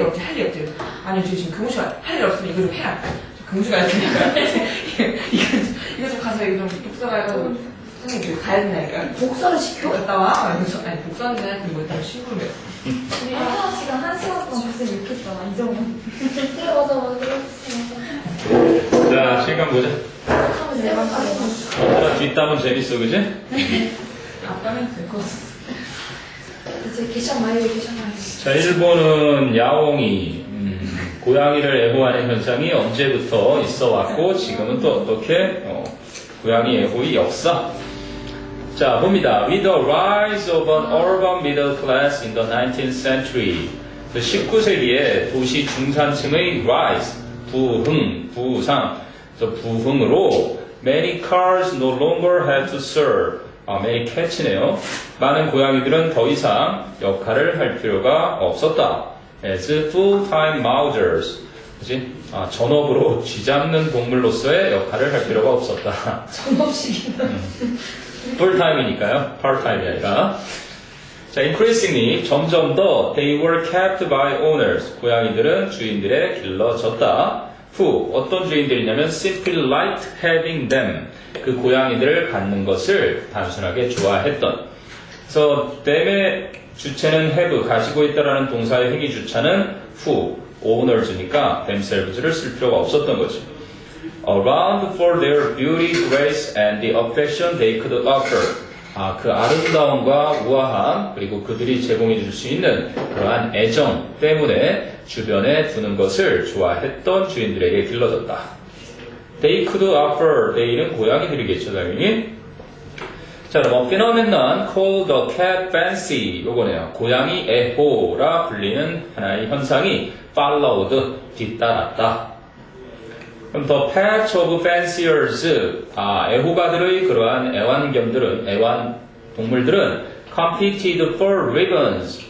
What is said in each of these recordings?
일 없지, 할 일 없지. 아니, 저 지금 근무시간 할 일 없으면 이거 좀 해야. 근무시간 있으니까. 이거 좀 가서 이거 좀 독서가 해가지고, 선생님, 그 가야 된다니까. 복사를 시켜? 갔다 와. 아니, 복사는 그냥 그거 좀 신고를 해. 우리 1시간 1시간 동안 봤으면 좋겠다. 이 정도. 그래, 맞아. 자, 시간 보자. 하면 내가 자, 뒷담은 재밌어, 그지? 앞담은 될것 같아. 이제 계산 마이. 자, 1번은 야옹이, 고양이를 애호하는 현상이 언제부터 있어 왔고, 지금은 또 어떻게, 고양이 애호의 역사. 자, 봅니다. With the rise of an urban middle class in the 19th century. 19세기에 도시 중산층의 rise, 부상, 부흥으로 many cars no longer had to serve. many cat이네요. 많은 고양이들은 더 이상 역할을 할 필요가 없었다. as full-time mousers. 그치? 전업으로 쥐 잡는 동물로서의 역할을 할 필요가 없었다. 전업식이다. 풀타임이니까요. 파트타임이 아니라. 자, increasingly 점점 더 they were kept by owners. 고양이들은 주인들에 길러졌다. who 어떤 주인들이냐면 simply liked having them. 그 고양이들을 갖는 것을 단순하게 좋아했던. 그래서 them의 주체는 have 가지고 있다라는 동사의 행위 주차는 who owners니까 themselves를 쓸 필요가 없었던 거지. Around for their beauty, grace, and the affection they could offer. 그 아름다움과 우아함, 그리고 그들이 제공해 줄 수 있는 그러한 애정 때문에 주변에 두는 것을 좋아했던 주인들에게 길러졌다. They could offer, they는 고양이들이겠죠, 당연히. 자, 그럼 phenomenon called the cat fancy, 요거네요. 고양이 애호라 불리는 하나의 현상이 followed, 뒤따랐다. 그럼 the patch of fanciers, 애호가들의 그러한 동물들은 competed for ribbons,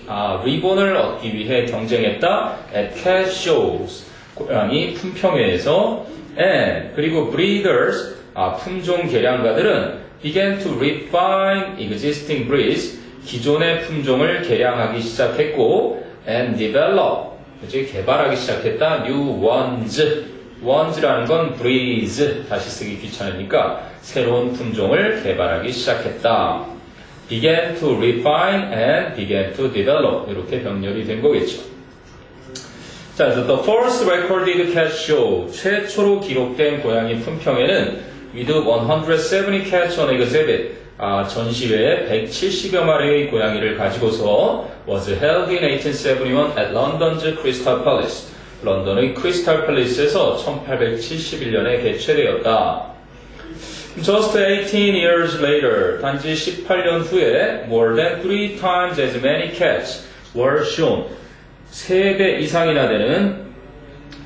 리본을 얻기 위해 경쟁했다 at cat shows, 고양이 품평회에서, and 그리고 breeders, 품종 개량가들은 began to refine existing breeds, 기존의 품종을 개량하기 시작했고, and develop, 개발하기 시작했다, new ones라는 건 breeds, 다시 쓰기 귀찮으니까 새로운 품종을 개발하기 시작했다. began to refine and began to develop, 이렇게 병렬이 된 거겠죠. 자, 그래서 the first recorded cat show, 최초로 기록된 고양이 품평회는 with 170 cats on exhibit, 전시회에 170여 마리의 고양이를 가지고서 was held in 1871 at London's Crystal Palace. 런던의 크리스탈 팰리스에서 1871년에 개최되었다. Just 18 years later, 단지 18년 후에 more than 3 times as many cats were shown. 3배 이상이나 되는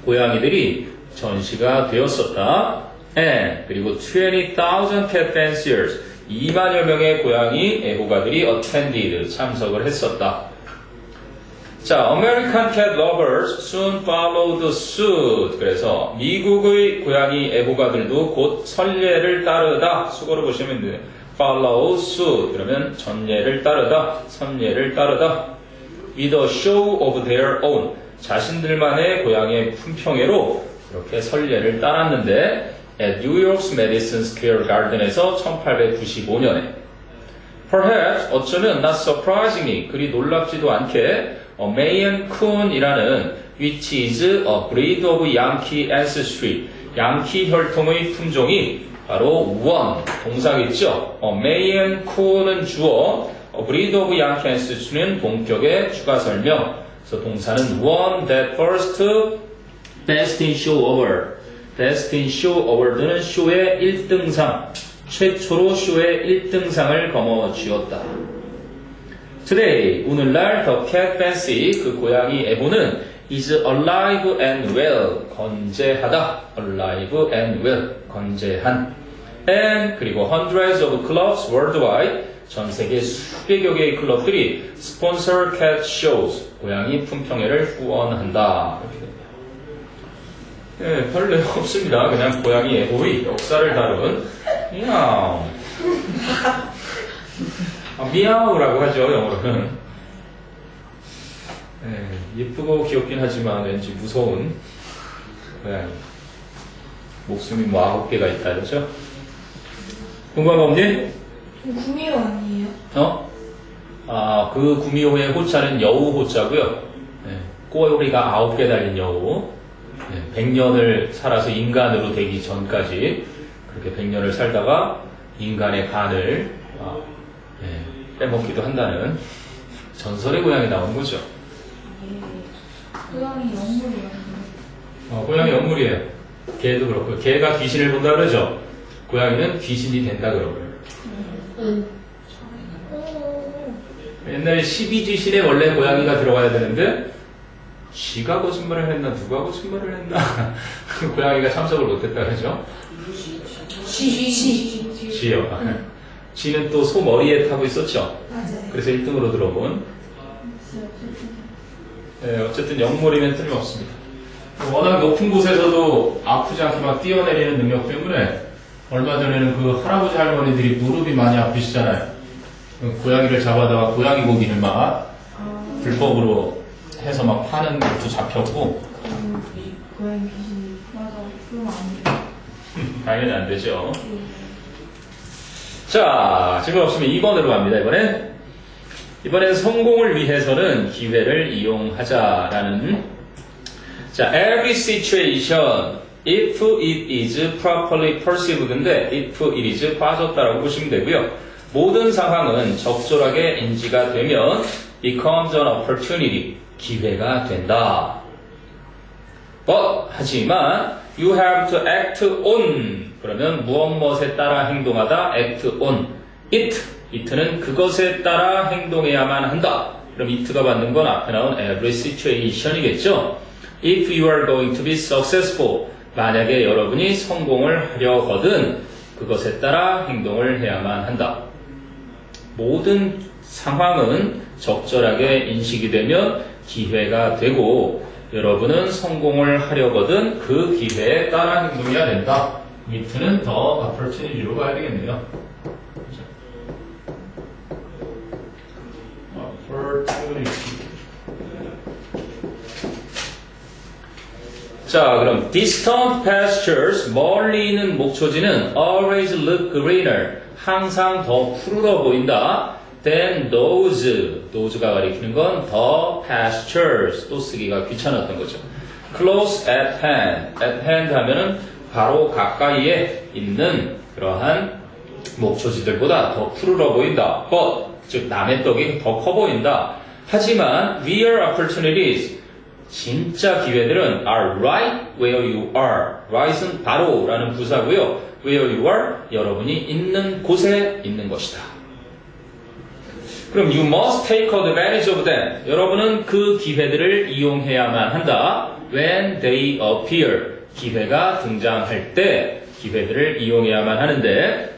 고양이들이 전시가 되었었다. And 그리고 20,000 cat fanciers, 2만여 명의 고양이 애호가들이 attended, 참석을 했었다. 자, American cat lovers soon followed suit. 그래서 미국의 고양이 애호가들도 곧 선례를 따르다. 수거로 보시면 돼요. follow suit. 그러면 전례를 따르다, 선례를 따르다. with a show of their own. 자신들만의 고양이 품평회로 이렇게 선례를 따랐는데 at New York's Madison Square Garden에서 1895년에 perhaps 어쩌면 not surprisingly 그리 놀랍지도 않게 Maine Coon이라는 which is a breed of Yankee ancestry, 양키 혈통의 품종이 바로 one, 동사겠죠. Maine Coon은 주어, breed of Yankee ancestry는 본격의 추가 설명. 그래서 동사는 one that first best in show award, best in show award는 쇼의 1등상, 최초로 쇼의 1등상을 거머쥐었다. Today, 오늘날 the cat fancy, 그 고양이 애호는 is alive and well, 건재하다. alive and well, 건재한. and 그리고 hundreds of clubs worldwide, 전 세계 수백여 개의 클럽들이 sponsor cat shows, 고양이 품평회를 후원한다. 네, 별 내용 없습니다. 그냥 고양이 애호의 역사를 다룬 미야우. 미야우라고 하죠, 영어로는. 예쁘고 귀엽긴 하지만 왠지 무서운 고양이. 목숨이 뭐 9개가 있다, 그죠? 궁금한 거 없니? 구미호 아니에요? 그 구미호의 호자는 여우 호자고요. 꼬리가 9개 달린 여우. 100년을 살아서 인간으로 되기 전까지 그렇게 100년을 살다가 인간의 간을 빼먹기도 한다는 전설의 고양이 나온 거죠. 고양이 영물이요. 고양이 영물이에요. 개도 그렇고 개가 귀신을 본다 그러죠. 고양이는 귀신이 된다 그러고요. 옛날에 12지신에 원래 고양이가 들어가야 되는데 쥐가 거짓말을 했나 누가 거짓말을 했나 고양이가 참석을 못했다 그러죠. 쥐요. 쥐는 또 소 머리에 타고 있었죠. 맞아요. 그래서 1등으로 들어본. 어쨌든 영물이면 틀림없습니다. 워낙 높은 곳에서도 아프지 않게 막 뛰어내리는 능력 때문에 얼마 전에는 그 할아버지 할머니들이 무릎이 많이 아프시잖아요. 고양이를 잡아다가 고양이 고기를 막 불법으로 해서 막 파는 것도 잡혔고. 고양이 귀신이. 맞아. 그러면 안 돼요. 당연히 안 되죠. 자, 질문 없으면 2번으로 갑니다, 이번엔 성공을 위해서는 기회를 이용하자라는. 자, every situation, if it is properly perceived인데, if it is 빠졌다라고 보시면 되고요. 모든 상황은 적절하게 인지가 되면 becomes an opportunity, 기회가 된다. But, 하지만 you have to act on, 그러면 무엇에 따라 행동하다, act on it, it는 그것에 따라 행동해야만 한다. 그럼 it가 받는 건 앞에 나온 every situation이겠죠. If you are going to be successful, 만약에 여러분이 성공을 하려거든 그것에 따라 행동을 해야만 한다. 모든 상황은 적절하게 인식이 되면 기회가 되고 여러분은 성공을 하려거든 그 기회에 따라 행동해야 된다. 밑은 더 opportunity로 가야 되겠네요. opportunity. 자, 그럼 distant pastures, 멀리 있는 목초지는 always look greener, 항상 더 푸르러 보인다. than those가 가리키는 건 the pastures, 또 쓰기가 귀찮았던 거죠. close at hand 하면은 바로 가까이에 있는 그러한 목초지들보다 더 푸르러 보인다. but, 즉 남의 떡이 더 커 보인다. 하지만 real opportunities, 진짜 기회들은 are right where you are. right은 바로라는 부사고요. where you are, 여러분이 있는 곳에 있는 것이다. 그럼 you must take advantage of them. 여러분은 그 기회들을 이용해야만 한다. when they appear. 기회가 등장할 때 기회들을 이용해야만 하는데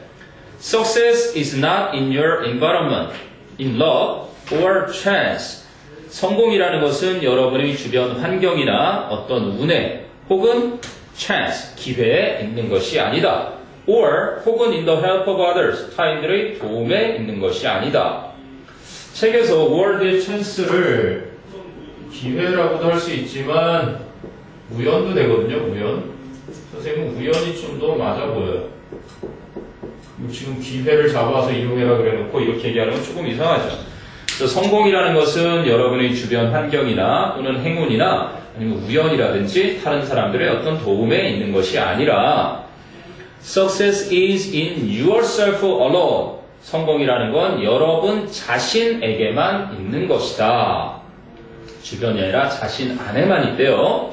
success is not in your environment, in luck or chance. 성공이라는 것은 여러분의 주변 환경이나 어떤 운에 혹은 chance, 기회에 있는 것이 아니다. or 혹은 in the help of others, 타인들의 도움에 있는 것이 아니다. 책에서 world의 chance를 기회라고도 할 수 있지만 우연도 되거든요, 우연. 선생님은 우연이 좀 더 맞아 보여요. 지금 기회를 잡아서 이용해라 그래놓고 이렇게 얘기하는 건 조금 이상하죠. 그래서 성공이라는 것은 여러분의 주변 환경이나 또는 행운이나 아니면 우연이라든지 다른 사람들의 어떤 도움에 있는 것이 아니라 Success is in yourself alone. 성공이라는 건 여러분 자신에게만 있는 것이다. 주변이 아니라 자신 안에만 있대요.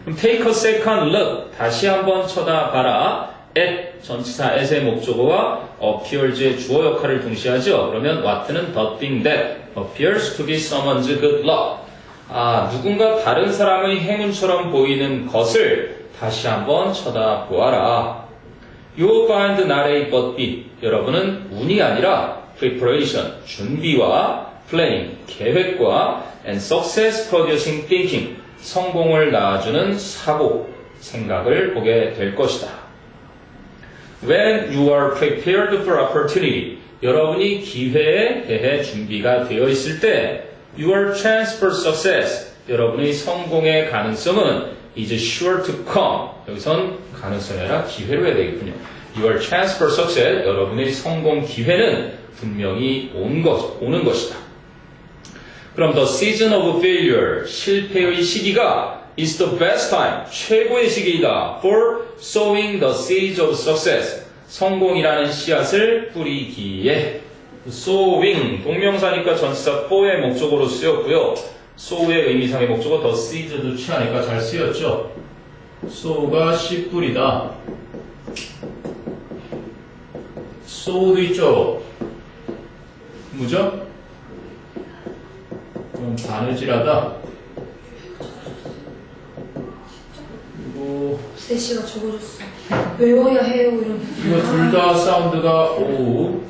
그럼 take a second look. 다시 한번 쳐다봐라. at 전치사 at의 목적어와 appears의 주어 역할을 동시하죠. 그러면 what는 the thing that appears to be someone's good luck. 누군가 다른 사람의 행운처럼 보이는 것을 다시 한번 쳐다보아라. You will find not A but B. 여러분은 운이 아니라 preparation, 준비와 planning, 계획과 and success producing thinking, 성공을 낳아주는 사고, 생각을 보게 될 것이다. When you are prepared for opportunity, 여러분이 기회에 대해 준비가 되어 있을 때 Your chance for success. 여러분의 성공의 가능성은 is sure to come. 여기선 가능성이 아니라 기회로 해야 되겠군요. Your chance for success. 여러분의 성공 기회는 분명히 오는 것이다. 그럼 the season of failure. 실패의 시기가 is the best time. 최고의 시기이다. For sowing the seeds of success. 성공이라는 씨앗을 뿌리기에. sowing. 동명사니까 전치사 for의 목적어로 쓰였고요. sow의 의미상의 목적어 the seeds도 취하니까 잘 쓰였죠. sow가 씨 뿌리다. sow도 있죠. 뭐죠? 바느질하다. 그리고 세씨가 적어줬어. 외워야 해요 이런. 이거 둘 다 사운드가 오.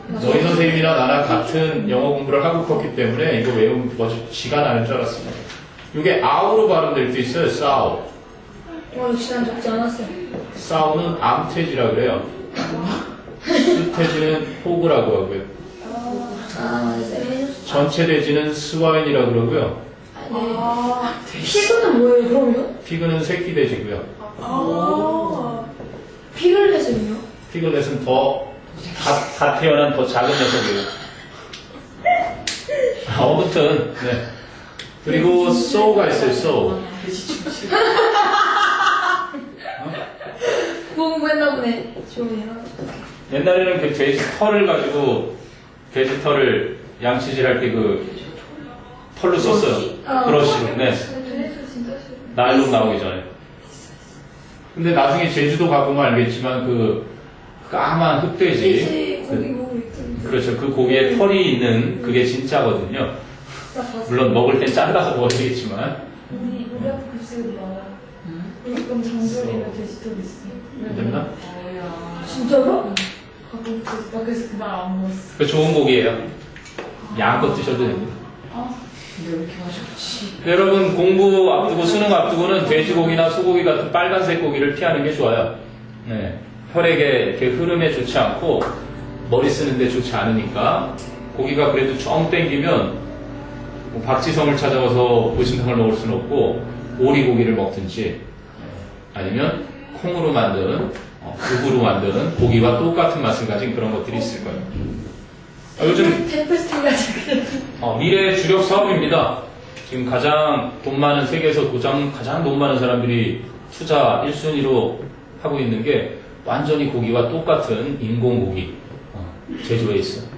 너희 선생님이나 나랑 같은 영어 공부를 하고 컸기 때문에 이거 외우면 지가 나는 줄 알았습니다. 이게 아우로 발음될 수 있어요. 싸우. 역시 난 적지 않았어요. 싸우는 암태지라 그래요. 수태지는 호그라고 하고요. 쌤. 전체 돼지는 스와인이라 그러고요. 피그는 뭐예요 그러면? 피그는 새끼 돼지고요. 피글렛은요? 피글렛은 다 태어난 더 작은 녀석이에요. 아무튼 네. 그리고 sow가 있어요. sow. 공부했나 보네. 좋아요. 옛날에는 그 돼지 털을 가지고 돼지 털을 양치질 할 때 그 털로 썼어요. 브러쉬로. 네. 진짜 싫어. 나일론 나오기 전에. 근데 나중에 제주도 가보면 알겠지만 그 까만 흑돼지. 돼지 고기 먹고 있던데. 그렇죠. 그 고기에 털이 있는 그게 진짜거든요. 나 봤어. 물론 먹을 땐 잘라서 먹어야 되겠지만. 우리 앞에 급식은 많아. 우리 그럼 장조림에 돼지털 있어. 됐나? 진짜로? 밖에서 그날 안 먹었어. 그 좋은 고기예요. 양껏 드셔도 됩니다. 근데 왜 이렇게 맛이 없지? 여러분 공부 앞두고 수능 앞두고는 돼지고기나 소고기 같은 빨간색 고기를 피하는 게 좋아요. 네. 혈액의 이렇게 흐름에 좋지 않고 머리 쓰는데 좋지 않으니까 고기가 그래도 정 땡기면 뭐 박지성을 찾아가서 보신탕을 먹을 수는 없고 오리고기를 먹든지 아니면 콩으로 만든 두부로 만든 고기와 똑같은 맛을 가진 그런 것들이 있을 거예요. 요즘 템플스테이가 미래의 주력 사업입니다. 지금 가장 돈 많은 세계에서 가장 돈 많은 사람들이 투자 1순위로 하고 있는 게 완전히 고기와 똑같은 인공고기 제조에 있어요.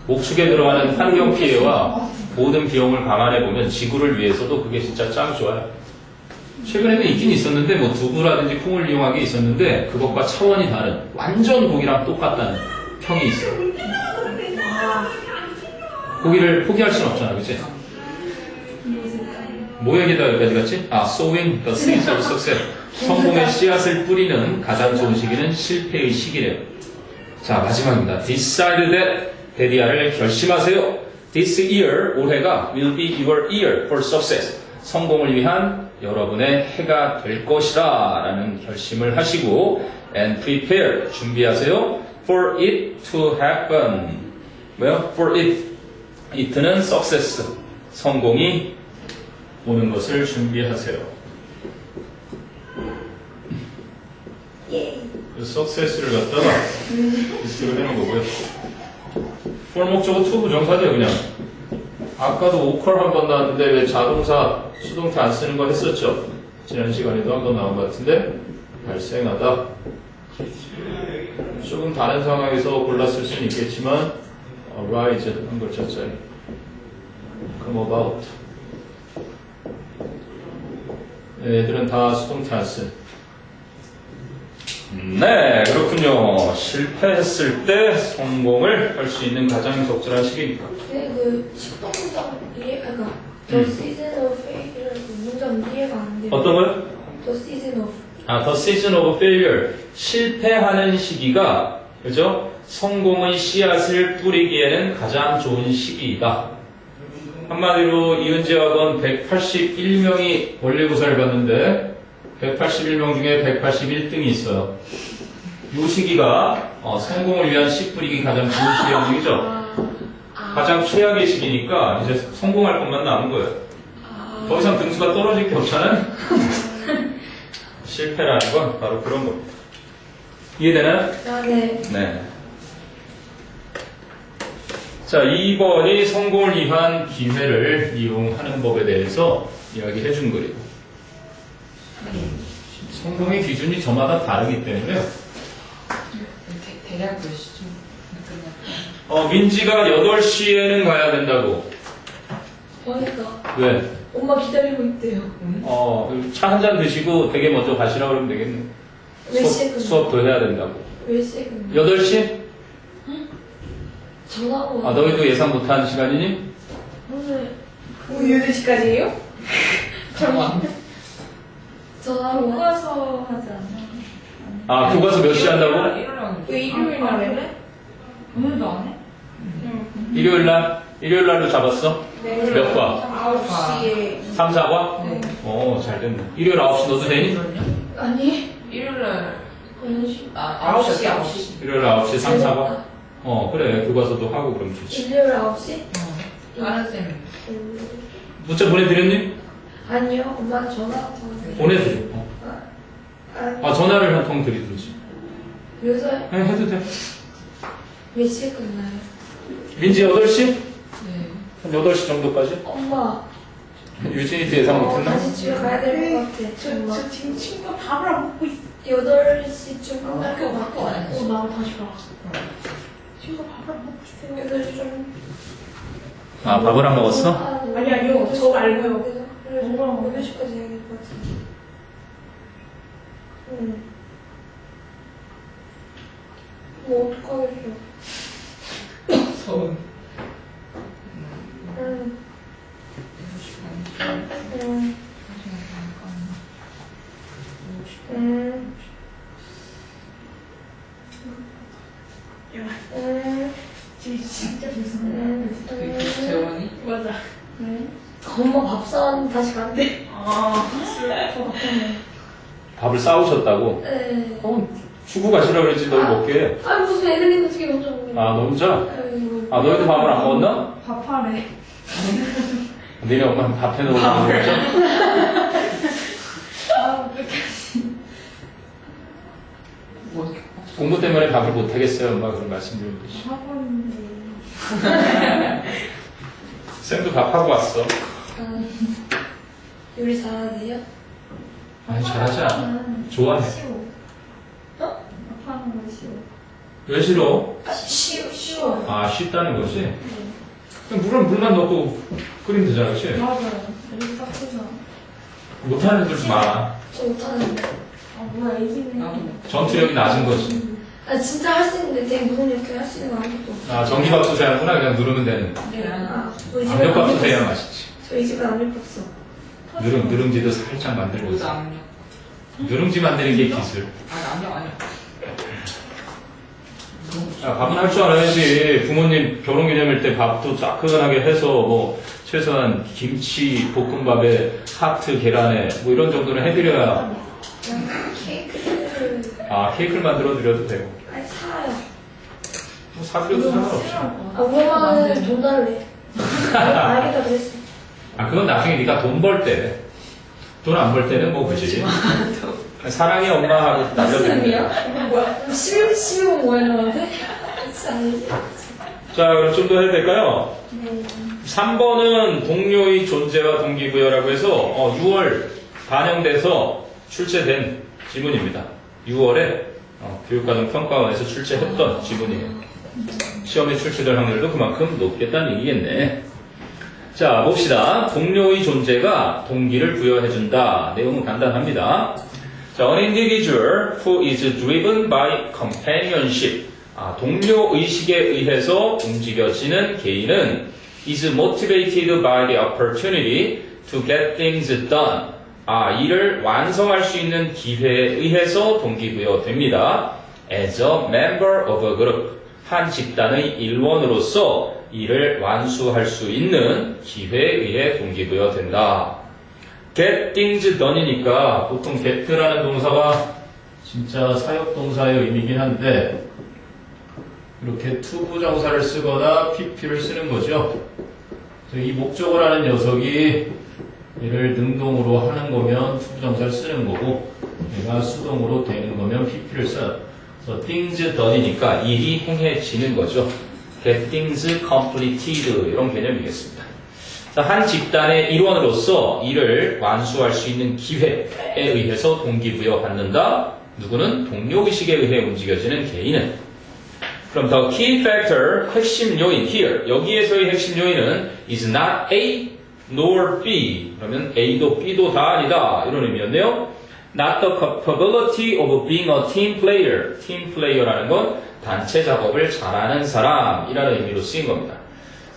목축에 들어가는 환경 피해와 모든 비용을 감안해보면 지구를 위해서도 그게 진짜 짱 좋아요. 최근에는 있긴 있었는데 뭐 두부라든지 콩을 이용한 게 있었는데 그것과 차원이 다른 완전 고기랑 똑같다는 평이 있어요. 고기를 포기할 수는 없잖아, 그치? 뭐 얘기다 여기까지 갔지? sowing the seeds of success. 성공의 씨앗을 뿌리는 가장 좋은 시기는 실패의 시기래요. 자, 마지막입니다. Decide that. 데디아를 결심하세요. This year, 올해가 will be your year for success. 성공을 위한 여러분의 해가 될 것이다 라는 결심을 하시고 and prepare, 준비하세요. For it to happen. 뭐요? For it. it는 success. 성공이 오는 것을 준비하세요. 그 success를 갖다가 it로 해놓은 거고요. for 목적어 to 부정사죠, 그냥. 아까도 오컬 한 번 나왔는데 왜 자동사 수동태 안 쓰는 거 했었죠? 지난 시간에도 한 번 나온 것 같은데 발생하다. 조금 다른 상황에서 골랐을 수는 있겠지만 arise 한 글자짜리 come about. 얘들은 다 수동태 안 쓴. 네, 그렇군요. 실패했을 때 성공을 할 수 있는 가장 적절한 시기니까. 그 식동문장 이해가 The season of failure 문장 이해가 안 돼. 어떤 거요? The season of The season of failure. 실패하는 시기가, 그죠? 성공의 씨앗을 뿌리기에는 가장 좋은 시기이다. 한마디로 이은재 학원 181명이 원래고사를 봤는데 181명 중에 181등이 있어요. 이 시기가 성공을 위한 씨 뿌리기 가장 좋은 시기죠. 가장 최악의 시기니까 이제 성공할 것만 남은 거예요. 더 이상 등수가 떨어질 게 없잖아요. 실패라는 건 바로 그런 겁니다. 이해되나요? 아, 네. 네. 자, 2번이 성공을 위한 기회를 이용하는 법에 대해서 이야기해 준 거예요. 성공의 기준이 저마다 다르기 때문에요. 대략 몇 시쯤 끝났나? 민지가 8시에는 가야 된다고. 그러니까 왜? 엄마 기다리고 있대요. 차 한 잔 드시고 되게 먼저 가시라고 그러면 되겠네. 몇 시에 끝나? 수업 더 해야 된다고. 몇 시에 끝나? 8시? 전화로. 너희도 예상 못한 시간이니? 오늘 오후 8시까지예요? 잠깐만. 전화로. 교과서 하지 않나? 교과서 몇 시 한다고? 왜 일요일 날에? 오늘도 안 해? 일요일 날로 잡았어? 몇 과? 9시에. 3, 4과? 네. 잘 됐네. 일요일 9시 너도 되니? 아니, 일요일날 9시. 9시. 일요일 9시 3, 4과? 그래. 교과서도 하고 그럼 좋지. 일요일 9시? 다른 쌤. 문자 보내드렸니? 아니요, 엄마 전화. 보내드려. 아니, 전화를 한 통 드리든지. 요새 해도 돼. 몇 시에 끝나요? 민지 8시? 네. 한 8시 정도까지? 엄마, 유진이도 예상 못했나? 다시 집에 가야 될 것 같아. 엄마. 저 지금 친구가 밥을 안 먹고 있어. 8시쯤 끝날 것 바꿔 같아. 안 했어. 나 다시 가. 친구가 밥을 안 먹고 있어요. 8시 좀. 밥을 안 먹었어? 아니, 아니요. 저 말고요. 그래서 뭐라 먹어요? 8시까지 해야 될 것 같아. 응. 뭐 어떡하겠어. 서운. 응. 응. 응. 응. 진짜 불쌍해. 응. 재원이? 맞아. 엄마 밥 사왔는데 다시 간대. 슬퍼. 밥을 싸우셨다고? 네. 주고 가시라고 그랬지, 널 먹게. 아, 무슨 애들이 어떻게 먼저 먹는 너 혼자? 아이고. 너희도 밥을 안 먹었나? 밥하래. 니네 엄마는 밥 해놓고 먹었죠? 뭐, 공부 때문에 밥을 못 하겠어요, 엄마. 그런 말씀드렸듯이. 학원인데. 쌤도 밥하고 왔어. 요리 잘하세요? 아니, 잘하지 않아. 좋아해. 쉬워. 어? 밥하는 거 쉬워. 왜 싫어? 쉬워. 쉽다는 거지? 그냥 물만 넣고 끓이면 되잖아, 그치? 맞아요. 이렇게 딱 해서. 못하는 걸 좀 알아. 저 못하는데. 뭐야, 애기네. 나도 뭐. 전투력이 낮은 거지. 진짜 할 수 있는데 되게 무슨 이렇게 할 수 있는 거 아무것도 없어. 전기밥솥에 하는구나. 그냥 누르면 되는. 우리 집에 압력밥솥에 해야 맛있지. 저희 집에 압력밥솥. 누룽지도 살짝 만들고. 모두 압력. 누룽지 만드는 게 기술. 압력 아니야. 밥은 할 줄 알아야지. 부모님 결혼기념일 때 밥도 따끈하게 해서 최소한 김치 볶음밥에 하트 계란에 이런 정도는 해드려야. 케이크를 케이크를 만들어 드려도 되고. 아니 사요. 사드려도 상관없지. 엄마는 돈 달래. 알겠다 그랬어. 그건 나중에 네가 돈 벌 때. 돈 안 벌 때는 그지. 사랑의 엄마하고 날려드리는 거야. 이거 뭐야? 12원 뭐야 너한테? 진짜 아니지? 자, 그럼 좀 더 해도 될까요? 네. 3번은 동료의 존재와 동기부여라고 해서 6월 반영돼서 출제된 지문입니다. 6월에 교육과정 평가원에서 출제했던 지문이에요. 시험에 출제될 확률도 그만큼 높겠다는 얘기겠네. 자, 봅시다. 동료의 존재가 동기를 부여해준다. 내용은 간단합니다. 자, an individual who is driven by companionship. 동료 의식에 의해서 움직여지는 개인은 is motivated by the opportunity to get things done. 일을 완성할 수 있는 기회에 의해서 동기부여됩니다. As a member of a group. 한 집단의 일원으로서 일을 완수할 수 있는 기회에 의해 동기부여된다. get things done이니까 보통 get라는 동사가 진짜 사역동사의 의미긴 한데 이렇게 to 부정사를 쓰거나 pp를 쓰는 거죠. 이 목적을 하는 녀석이 얘를 능동으로 하는 거면 to 부정사를 쓰는 거고 얘가 수동으로 되는 거면 pp를 써요. 그래서 things done이니까 일이 행해지는 거죠. get things completed 이런 개념이겠습니다. 자, 한 집단의 일원으로서 일을 완수할 수 있는 기회에 의해서 동기부여 받는다. 누구는 동료의식에 의해 움직여지는 개인은. 그럼 the key factor, 핵심 요인 here. 여기에서의 핵심 요인은 is not A nor B. 그러면 A도 B도 다 아니다. 이런 의미였네요. Not the capability of being a team player. team player라는 건 단체 작업을 잘하는 사람이라는 의미로 쓰인 겁니다.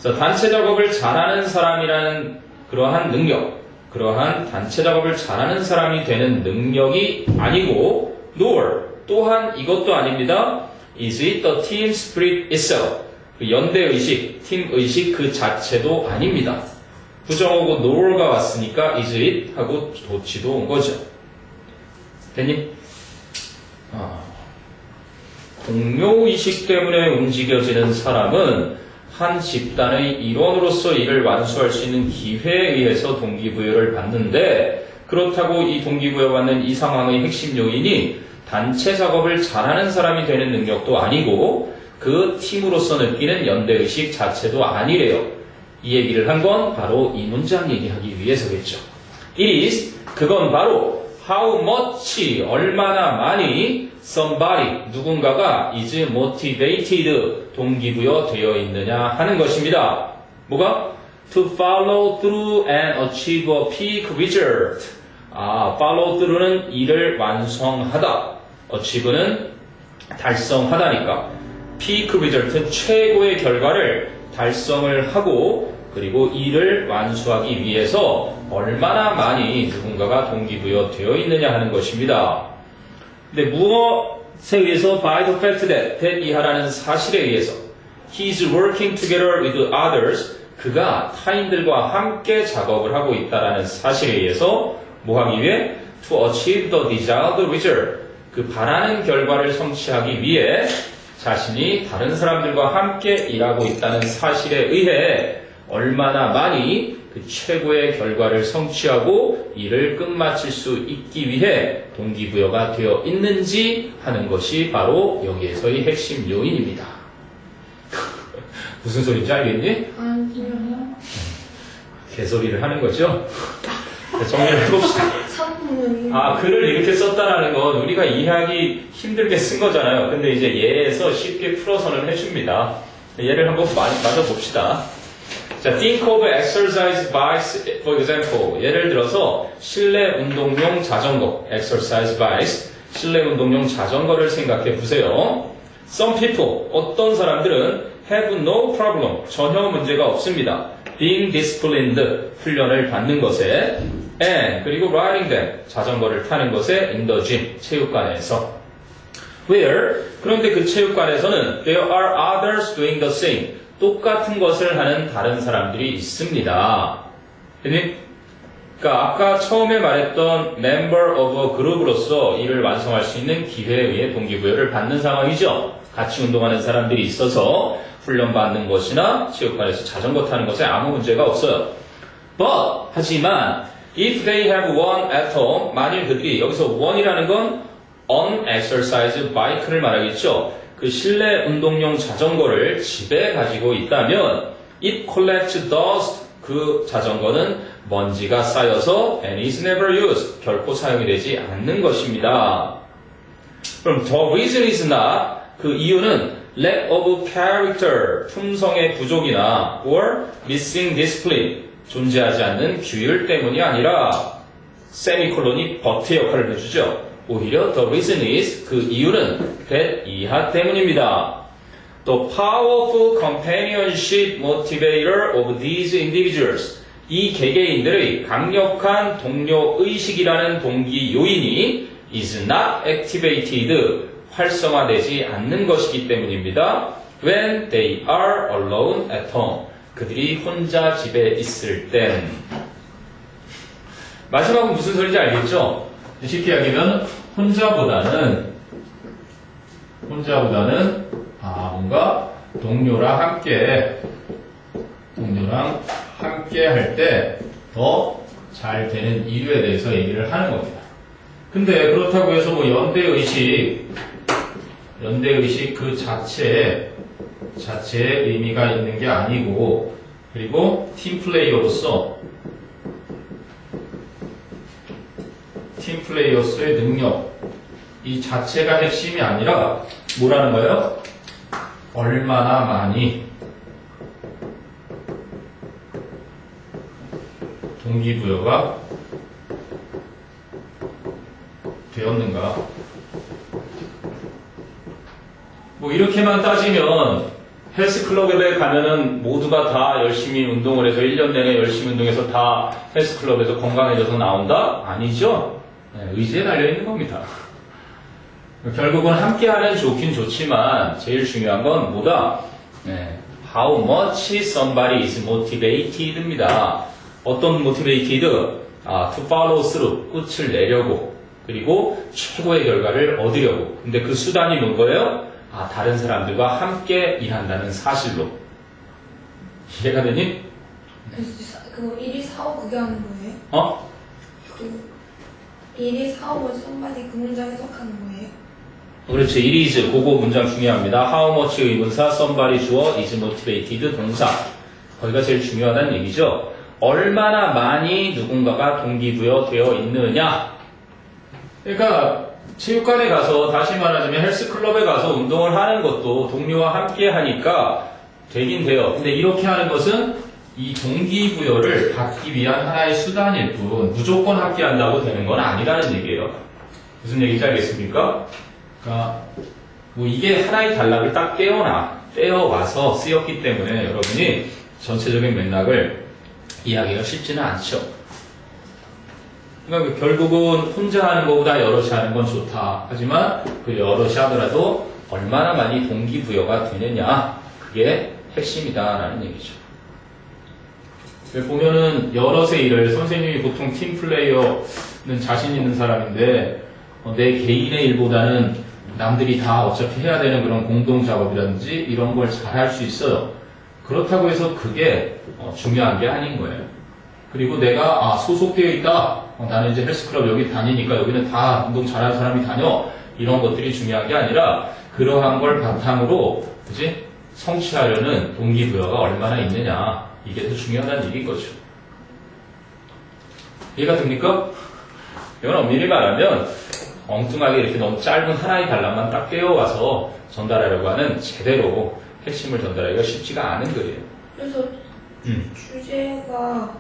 그래서 단체 작업을 잘하는 사람이라는 그러한 능력, 그러한 단체 작업을 잘하는 사람이 되는 능력이 아니고 nor 또한 이것도 아닙니다. Is it the team spirit itself? 그 연대의식, 팀의식 그 자체도 아닙니다. 부정하고 nor가 왔으니까 is it 하고 도치도 온 거죠. 됐니? 동료의식 때문에 움직여지는 사람은 한 집단의 일원으로서 일을 완수할 수 있는 기회에 의해서 동기부여를 받는데 그렇다고 이 동기부여받는 이 상황의 핵심 요인이 단체 작업을 잘하는 사람이 되는 능력도 아니고 그 팀으로서 느끼는 연대의식 자체도 아니래요. 이 얘기를 한 건 바로 이 문장 얘기하기 위해서겠죠. It is, 그건 바로 how much, 얼마나 많이 somebody, 누군가가 is motivated, 동기부여 되어 있느냐 하는 것입니다. 뭐가? To follow through and achieve a peak result. follow through는 일을 완성하다. achieve는 달성하다니까. peak result는 최고의 결과를 달성을 하고 그리고 일을 완수하기 위해서 얼마나 많이 누군가가 동기부여 되어 있느냐 하는 것입니다. 근데 무엇에 의해서 by the fact that 이하라는 사실에 의해서 he is working together with others 그가 타인들과 함께 작업을 하고 있다라는 사실에 의해서 뭐 하기 위해 to achieve the desired result 그 바라는 결과를 성취하기 위해 자신이 다른 사람들과 함께 일하고 있다는 사실에 의해 얼마나 많이 그 최고의 결과를 성취하고 일을 끝마칠 수 있기 위해 동기부여가 되어 있는지 하는 것이 바로 여기에서의 핵심 요인입니다. 무슨 소리인지 알겠니? 아니요. 개소리를 하는 거죠? 정리를 해봅시다. 참는. 글을 이렇게 썼다라는 건 우리가 이해하기 힘들게 쓴 거잖아요. 근데 이제 예에서 쉽게 풀어서는 해줍니다. 예를 한번 마저 봅시다. 자, think of exercise bikes, for example. 예를 들어서 실내 운동용 자전거, exercise bikes, 실내 운동용 자전거를 생각해 보세요. Some people, 어떤 사람들은 have no problem, 전혀 문제가 없습니다. being disciplined, 훈련을 받는 것에 and, 그리고 riding them, 자전거를 타는 것에 in the gym, 체육관에서. Where, 그런데 그 체육관에서는 there are others doing the same, 똑같은 것을 하는 다른 사람들이 있습니다. 그러니까 아까 처음에 말했던 member of a group으로서 일을 완성할 수 있는 기회에 의해 동기부여를 받는 상황이죠. 같이 운동하는 사람들이 있어서 훈련받는 것이나 체육관에서 자전거 타는 것에 아무 문제가 없어요. But, 하지만 if they have one at home, 만일 그들이 여기서 one이라는 건 unexercised bike를 말하겠죠. 그 실내 운동용 자전거를 집에 가지고 있다면 it collects dust, 그 자전거는 먼지가 쌓여서 and is never used, 결코 사용이 되지 않는 것입니다. 그럼 the reason is not, 그 이유는 lack of character, 품성의 부족이나 or missing discipline, 존재하지 않는 규율 때문이 아니라 세미콜론이 but 역할을 해주죠. 오히려 the reason is, 그 이유는 that 이하 때문입니다. The powerful companionship motivator of these individuals, 이 개개인들의 강력한 동료의식이라는 동기 요인이 is not activated, 활성화되지 않는 것이기 때문입니다. When they are alone at home, 그들이 혼자 집에 있을 땐. 마지막은 무슨 소리인지 알겠죠? 쉽게 이야기하면 혼자보다는 뭔가 동료랑 함께 할 때 더 잘 되는 이유에 대해서 얘기를 하는 겁니다. 근데 그렇다고 해서 뭐 연대의식 그 자체에 의미가 있는 게 아니고, 그리고 팀플레이어로서의 능력, 이 자체가 핵심이 아니라 뭐라는 거예요? 얼마나 많이 동기부여가 되었는가. 뭐 이렇게만 따지면 헬스클럽에 가면은 모두가 다 열심히 운동을 해서 1년 내내 열심히 운동해서 다 헬스클럽에서 건강해져서 나온다? 아니죠. 의지에 달려있는 겁니다. 결국은 함께하는 좋긴 좋지만 제일 중요한 건 뭐다? How much somebody is motivated입니다. 어떤 motivated? To follow through, 끝을 내려고, 그리고 최고의 결과를 얻으려고. 근데 그 수단이 뭔 거예요? 다른 사람들과 함께 일한다는 사실로. 이해가 되니? 그거 1위 4, 5 그게 하는 거예요? 그 1위 4, 5를 somebody 그 문장 해석하는 거예요? 그렇죠. it is, 그거 문장 중요합니다. how much 의문사, somebody 주어, is motivated 동사. 거기가 제일 중요하다는 얘기죠. 얼마나 많이 누군가가 동기부여 되어 있느냐. 그러니까 체육관에 가서, 다시 말하자면 헬스클럽에 가서 운동을 하는 것도 동료와 함께 하니까 되긴 돼요. 근데 이렇게 하는 것은 이 동기부여를 받기 위한 하나의 수단일 뿐 무조건 함께 한다고 되는 건 아니라는 얘기예요. 무슨 얘기인지 알겠습니까? 그러니까 뭐 이게 하나의 단락을 딱 떼어와서 쓰였기 때문에 여러분이 전체적인 맥락을 이해하기가 쉽지는 않죠. 그러니까 결국은 혼자 하는 것보다 여럿이 하는 건 좋다. 하지만 그 여럿이 하더라도 얼마나 많이 동기부여가 되느냐, 그게 핵심이다라는 얘기죠. 보면은 여럿의 일을, 선생님이 보통 팀플레이어는 자신 있는 사람인데 내 개인의 일보다는 남들이 다 어차피 해야 되는 그런 공동작업이라든지 이런 걸 잘 할 수 있어요. 그렇다고 해서 그게 중요한 게 아닌 거예요. 그리고 내가 소속되어 있다. 나는 이제 헬스클럽 여기 다니니까 여기는 다 운동 잘하는 사람이 다녀. 이런 것들이 중요한 게 아니라 그러한 걸 바탕으로 그지? 성취하려는 동기부여가 얼마나 있느냐. 이게 더 중요하다는 얘기인 거죠. 이해가 됩니까? 이건 엄밀히 말하면 엉뚱하게 이렇게 너무 짧은 하나의 단락만 딱 떼어와서 전달하려고 하는 제대로 핵심을 전달하기가 쉽지가 않은 거예요. 그래서 주제가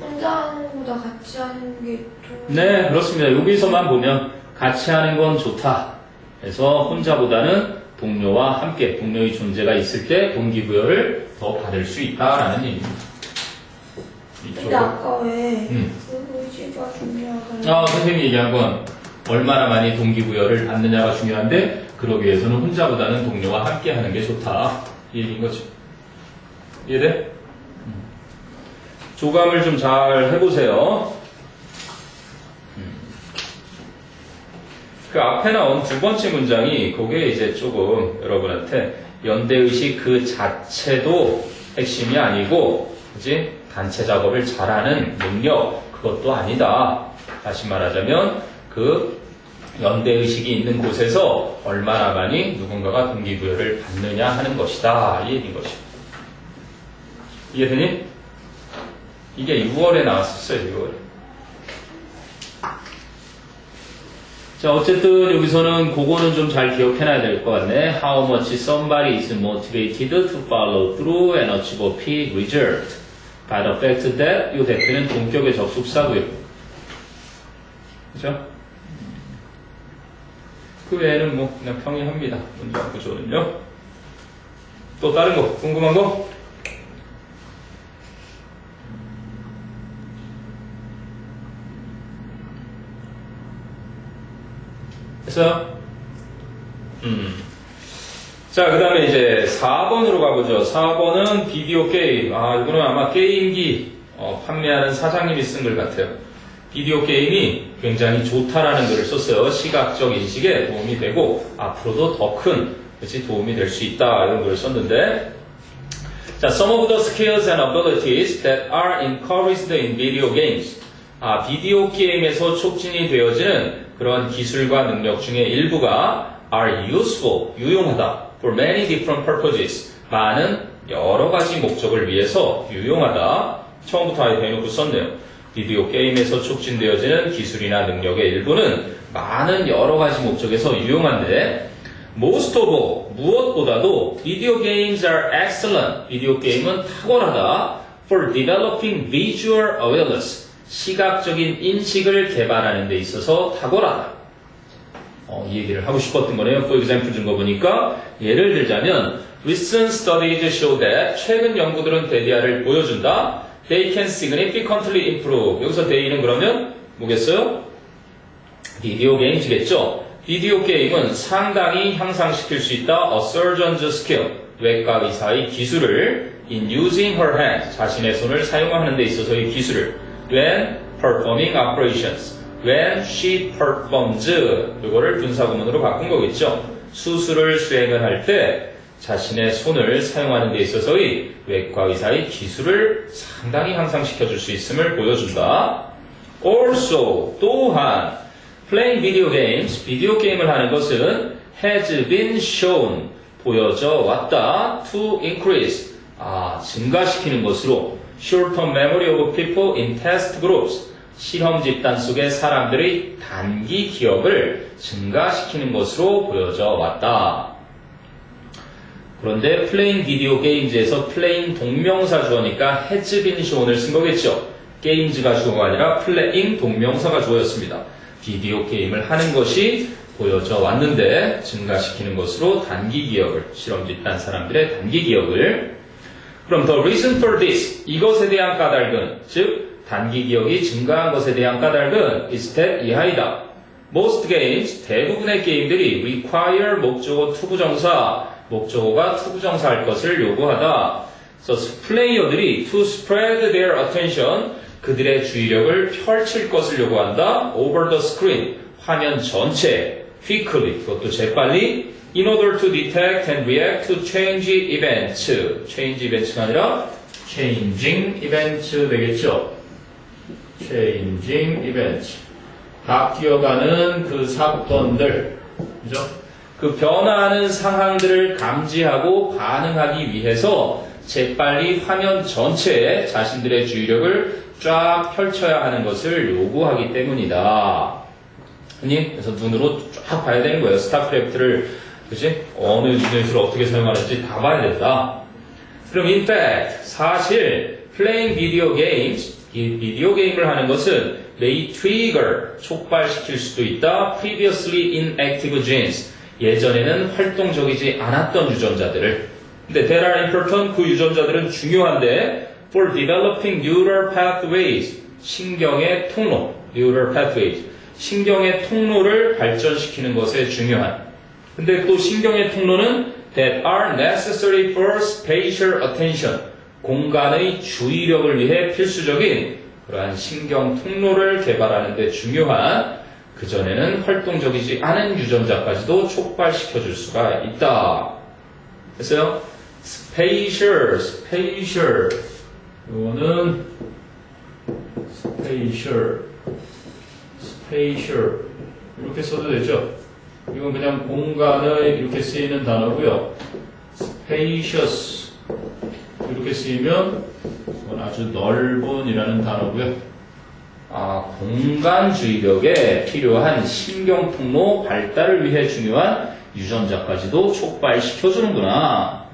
혼자 하는 것보다 같이 하는 게 좀... 네, 그렇습니다. 여기서만 보면 같이 하는 건 좋다. 그래서 혼자보다는 동료와 함께, 동료의 존재가 있을 때 동기부여를 더 받을 수 있다라는 얘기입니다. 근데 아까 왜 그 의지가 중요하다고 선생님이 얘기한 건 얼마나 많이 동기부여를 받느냐가 중요한데 그러기 위해서는 혼자보다는 동료와 함께 하는 게 좋다. 이 얘기인 거죠. 이해돼? 조감을 좀 잘 해보세요. 그 앞에 나온 두 번째 문장이 그게 이제 조금 여러분한테 연대의식 그 자체도 핵심이 아니고 그지? 단체 작업을 잘하는 능력 그것도 아니다. 다시 말하자면 그 연대의식이 있는 곳에서 얼마나 많이 누군가가 동기부여를 받느냐 하는 것이다. 이 얘기인 것이죠. 이해되니? 이게 6월에 나왔었어요. 6월에. 자, 어쨌든 여기서는 그거는 좀 잘 기억해놔야 될 것 같네. How much somebody is motivated to follow through and achieve a peak result by the fact that 이 대표는 동격의 접속사고요. 그죠? 그 외에는 뭐 그냥 평이합니다. 문장 구조는요. 또 다른 거 궁금한 거? 됐어요? 자, 그 다음에 이제 4번으로 가보죠. 4번은 비디오 게임. 이거는 아마 게임기 판매하는 사장님이 쓴 글 같아요. 비디오 게임이 굉장히 좋다라는 글을 썼어요. 시각적 인식에 도움이 되고 앞으로도 더 큰 그치? 도움이 될 수 있다. 이런 걸 썼는데, 자, some of the skills and abilities that are encouraged in video games. 비디오 게임에서 촉진이 되어지는 그런 기술과 능력 중에 일부가 are useful, 유용하다. for many different purposes. 많은 여러 가지 목적을 위해서 유용하다. 처음부터 아예 대놓고 썼네요. 비디오 게임에서 촉진되어지는 기술이나 능력의 일부는 많은 여러 가지 목적에서 유용한데 most of all, 무엇보다도 video games are excellent. 비디오 게임은 탁월하다. for developing visual awareness. 시각적인 인식을 개발하는 데 있어서 탁월하다. 이 얘기를 하고 싶었던 거네요. For example 준 거 보니까 예를 들자면 recent studies show that 최근 연구들은 DDR을 보여준다. They can significantly improve. 여기서 they는 그러면 뭐겠어요? 비디오 게임이겠죠. 비디오 게임은 상당히 향상시킬 수 있다. A surgeon's skill. 외과 의사의 기술을 in using her hands. 자신의 손을 사용하는 데 있어서의 기술을 when performing operations. when she performs. 이거를 분사구문으로 바꾼 거겠죠. 수술을 수행을 할 때 자신의 손을 사용하는 데 있어서의 외과 의사의 기술을 상당히 향상시켜 줄 수 있음을 보여준다. Also, 또한 playing video games, 비디오 게임을 하는 것은 has been shown, 보여져 왔다. to increase, 증가시키는 것으로 short-term memory of people in test groups, 실험 집단 속의 사람들의 단기 기억을 증가시키는 것으로 보여져 왔다. 그런데 playing video games에서 playing 동명사 주어니까 has been shown을 쓴 거겠죠. games가 주어가 아니라 playing 동명사가 주어였습니다. 비디오 게임을 하는 것이 보여져 왔는데 증가시키는 것으로 단기 기억을, 실험 집단 사람들의 단기 기억을. 그럼 the reason for this, 이것에 대한 까닭은, 즉 단기 기억이 증가한 것에 대한 까닭은 is that 이하이다. Most games, 대부분의 게임들이 require 목적어 투부정사, 목적어가 투부정사할 것을 요구하다. 그래서 플레이어들이 to spread their attention, 그들의 주의력을 펼칠 것을 요구한다. over the screen, 화면 전체, quickly, 그것도 재빨리, in order to detect and react to change events. change events가 아니라 changing events 되겠죠. changing events. 바뀌어가는 그 사건들, 그죠? 그 변화하는 상황들을 감지하고 반응하기 위해서 재빨리 화면 전체에 자신들의 주의력을 쫙 펼쳐야 하는 것을 요구하기 때문이다. 그래서 눈으로 쫙 봐야 되는 거예요. 스타크래프트를, 그치? 어느 유닛으로 어떻게 사용하는지 다 봐야 된다. 그럼 in fact, 사실 playing video games, 이 비디오 게임을 하는 것은 may trigger, 촉발시킬 수도 있다. previously inactive genes, 예전에는 활동적이지 않았던 유전자들을. 근데 that are important, 그 유전자들은 중요한데 for developing neural pathways, 신경의 통로, neural pathways, 신경의 통로를 발전시키는 것에 중요한. 근데 또 신경의 통로는 that are necessary for spatial attention, 공간의 주의력을 위해 필수적인 그러한 신경 통로를 개발하는 데 중요한, 그전에는 활동적이지 않은 유전자까지도 촉발시켜 줄 수가 있다. 됐어요? spatial, 이거는 spatial 이렇게 써도 되죠? 이건 그냥 공간에 이렇게 쓰이는 단어고요. spacious 이렇게 쓰이면 이건 아주 넓은이라는 단어고요. 공간 주의력에 필요한 신경통로 발달을 위해 중요한 유전자까지도 촉발시켜주는구나.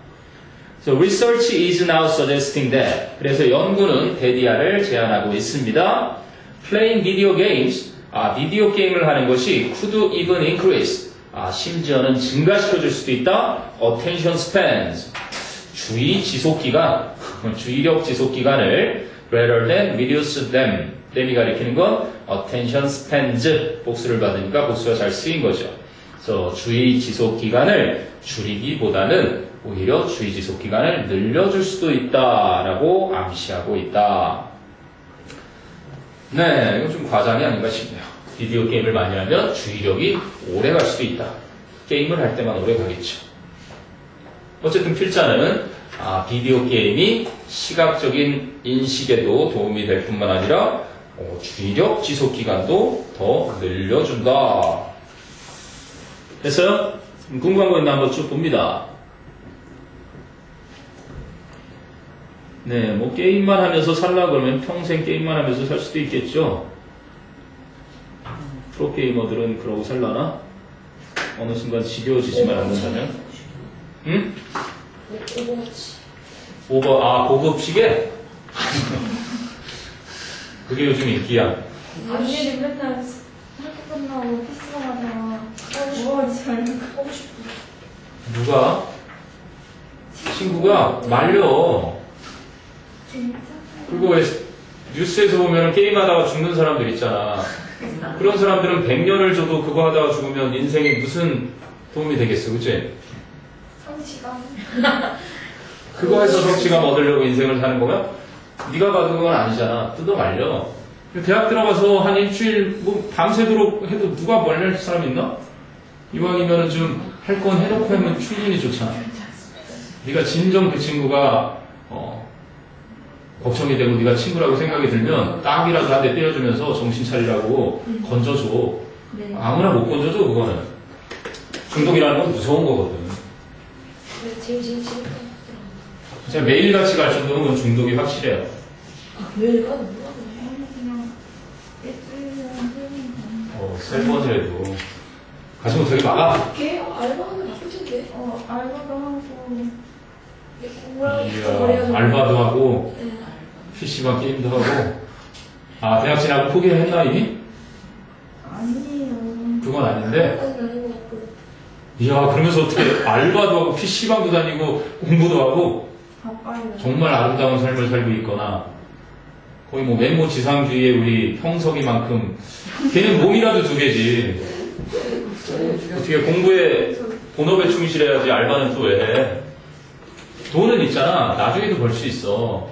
So research is now suggesting that. 그래서 연구는 DDR을 제안하고 있습니다. Playing video games, 비디오 게임을 하는 것이 could even increase, 심지어는 증가시켜줄 수도 있다. Attention spans, 주의 지속기간, 주의력 지속기간을 rather than reduce them. them이 가리키는 건 attention spans, 복수를 받으니까 복수가 잘 쓰인 거죠. 그래서 주의 지속기간을 줄이기보다는 오히려 주의 지속기간을 늘려줄 수도 있다라고 암시하고 있다. 네, 이건 좀 과장이 아닌가 싶네요. 비디오 게임을 많이 하면 주의력이 오래 갈 수도 있다. 게임을 할 때만 오래 가겠죠. 어쨌든 필자는 비디오 게임이 시각적인 인식에도 도움이 될 뿐만 아니라 주의력 지속 기간도 더 늘려준다. 됐어요? 궁금한 거 있나 한번 쭉 봅니다. 네, 뭐 게임만 하면서 살라 그러면 평생 게임만 하면서 살 수도 있겠죠. 프로게이머들은 그러고 살라나? 어느 순간 지겨워지지만 않는다면? 응? 오버워치. 고급 시계? 그게 요즘 인기야. 언니는 맨날 학교 끝나고 피스가 가다가 오버워치 하는 거 하고 싶어. 누가? 친구가 말려. 진짜? 그리고 왜 뉴스에서 보면 게임하다가 죽는 사람들 있잖아. 그런 사람들은 100년을 줘도 그거 하다가 죽으면 인생에 무슨 도움이 되겠어, 그치? 성취감. 그거 해서 성취감 얻으려고 인생을 사는 거면 네가 받은 건 아니잖아. 뜯어 말려. 대학 들어가서 한 일주일 뭐 밤새도록 해도 누가 말릴 사람 있나? 이왕이면은 좀 할 건 해놓고 하면 충분히 좋잖아. 네가 진정 그 친구가 걱정이 되고 네가 친구라고 생각이 들면 딱이라도 한 대 때려주면서 정신 차리라고 건져줘. 네. 아무나 못 건져줘 그거는. 중독이라는 건 무서운 거거든. 지금. 진짜 매일같이 갈 정도면 그건 중독이 확실해요. 왜 가는 거야? 그냥 일주일에 한 세 번을 해도 가슴은 되게 막아. 걔 알바하면 나쁠 텐데. 알바도 하고 공부랑 이야, 알바도 하고 네. PC방 게임도 하고. 대학 진학을 포기했나 이미? 아니에요. 그건 아닌데. 아직 아닌 것 같고. 이야, 그러면서 어떻게 알바도 하고 PC방도 다니고 공부도 하고 바빠요. 정말 아름다운 삶을 살고 있거나 거의 뭐 맹모 지상주의의 우리 형석이만큼 걔는 몸이라도 두 개지. 어떻게 공부에 본업에 충실해야지 알바는 또 왜 해? 돈은 있잖아. 나중에도 벌 수 있어.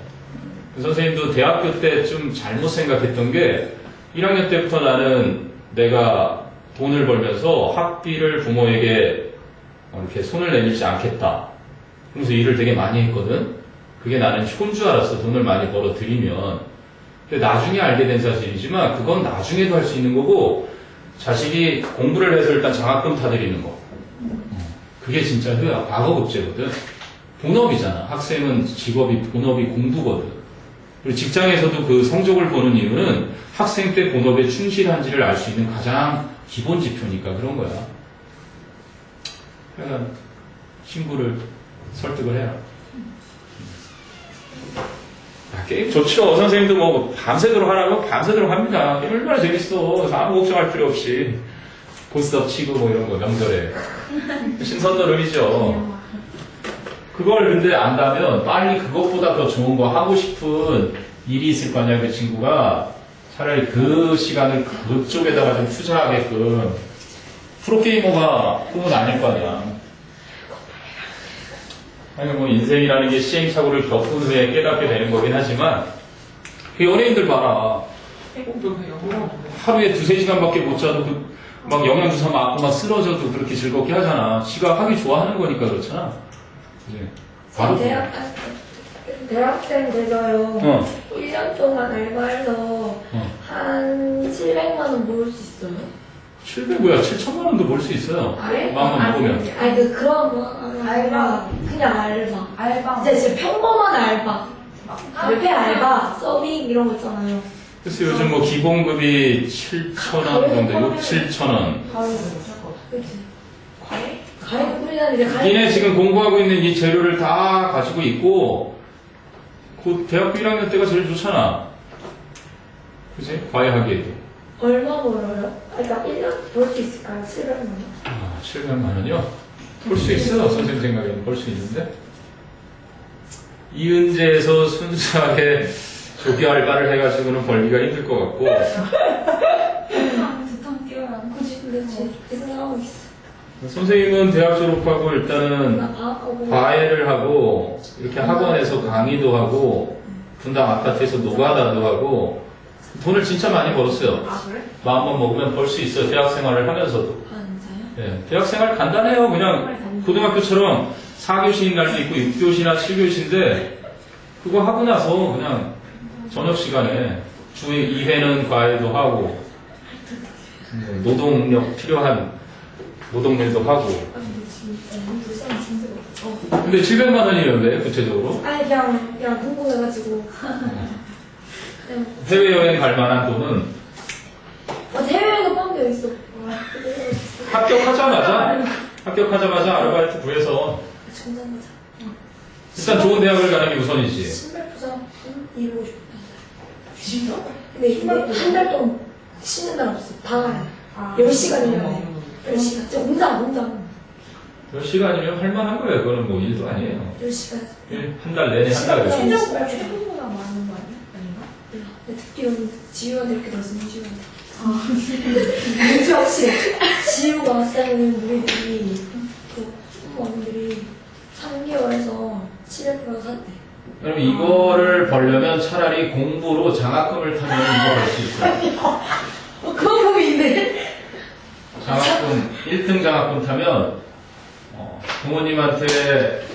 그 선생님도 대학교 때 좀 잘못 생각했던 게 1학년 때부터 나는 내가 돈을 벌면서 학비를 부모에게 이렇게 손을 내밀지 않겠다. 그래서 일을 되게 많이 했거든. 그게 나는 효인 줄 알았어. 돈을 많이 벌어 들이면. 근데 나중에 알게 된 사실이지만 그건 나중에도 할 수 있는 거고 자식이 공부를 해서 일단 장학금 타드리는 거. 그게 진짜 과거급제거든. 본업이잖아. 학생은 직업이 본업이 공부거든. 그리고 직장에서도 그 성적을 보는 이유는 학생 때 본업에 충실한지를 알 수 있는 가장 기본 지표니까 그런 거야. 그러니까 친구를 설득을 해라. 게임 좋죠. 선생님도 뭐 밤새도록 하라고 밤새도록 합니다. 게임 얼마나 재밌어. 그래서 아무 걱정할 필요 없이 보스업 치고 뭐 이런 거 명절에 신선노름이죠. 그걸 근데 안다면 빨리 그것보다 더 좋은 거 하고 싶은 일이 있을 거 아니야. 그 친구가 차라리 그 시간을 그쪽에다가 좀 투자하게끔 프로게이머가 꿈은 아닐 거 아니야. 아니 뭐 인생이라는 게 시행착오를 겪은 후에 깨닫게 되는 거긴 하지만 그 연예인들 봐라. 하루에 2-3시간밖에 못 자도 막 영양주사 맞고 막 쓰러져도 그렇게 즐겁게 하잖아. 지가 하기 좋아하는 거니까 그렇잖아. 이제 바로 대학생 돼서요. 1년 동안 알바해서 한 700만 원 모을 수 있어요. 700뭐야? 7천만 원도 벌 수 있어요. 마음만 먹으면. 아니 그런 거 알바 그냥 알바. 진짜 평범한 알바. 옆에 알바, 서빙 이런 거 있잖아요. 그래서 요즘 뭐 기본급이 7,000원 정도, 6-7,000원. 그치. 과일 뿌리다니 니네 지금 공부하고 있는 이 재료를 다 가지고 있고, 곧 대학교 1학년 때가 제일 좋잖아. 그치? 과외하기에도. 얼마 벌어요? 그러니까 1년 벌 수 있을까요? 700만 원? 700만 원이요? 벌 수 있어. 선생님 생각에는 벌 수 있는데. 이은재에서 순수하게 조기 알바를 해가지고는 벌기가 힘들 것 같고. 두탕 끼워야 그치. 그 생각하고 있어. 선생님은 대학 졸업하고 일단은 나 방학하고. 과외를 하고 이렇게 학원에서 강의도 하고 분당 아파트에서 노가다도 하고 돈을 진짜 많이 벌었어요. 그래? 마음만 먹으면 벌 수 있어요. 대학 생활을 하면서도. 진짜요? 예, 대학 생활 간단해요. 그냥 고등학교처럼 4교시인 날도 있고 6교시나 7교시인데 그거 하고 나서 그냥 저녁 시간에 주에 2회는 과외도 하고 노동력 필요한 노동일도 하고. 근데 700만 원이에요. 왜 구체적으로? 아니 그냥 궁금해가지고. 그냥 해외여행 갈 만한 돈은 해외에도 뻔되어 있어. 합격하자마자 아르바이트 구해서 전자마자. 일단 좋은 대학을 가는 게 우선이지. 신발 부자 이루고 싶다. 진짜? 근데 한 달 동안 쉬는 날 없어. 다 10시간이면 10시간. 진짜 공장. 10시간이면 할 만한 거예요. 그거는 뭐 일도 아니에요. 10시간. 한 달 내내 한다고 해서. 최종보다 많은 거 아닌가? 근데 듣기로는 지우한테 이렇게 들었으면 지우한테. 문제 없이 지우가 쌤은 우리들이 그 후원들이 3개월에서 700%가 샀대. 그럼 이거를 벌려면 차라리 공부로 장학금을 타면 이거 할 수 있어요. 그 방법이 있네. 장학금, 1등 장학금 타면 부모님한테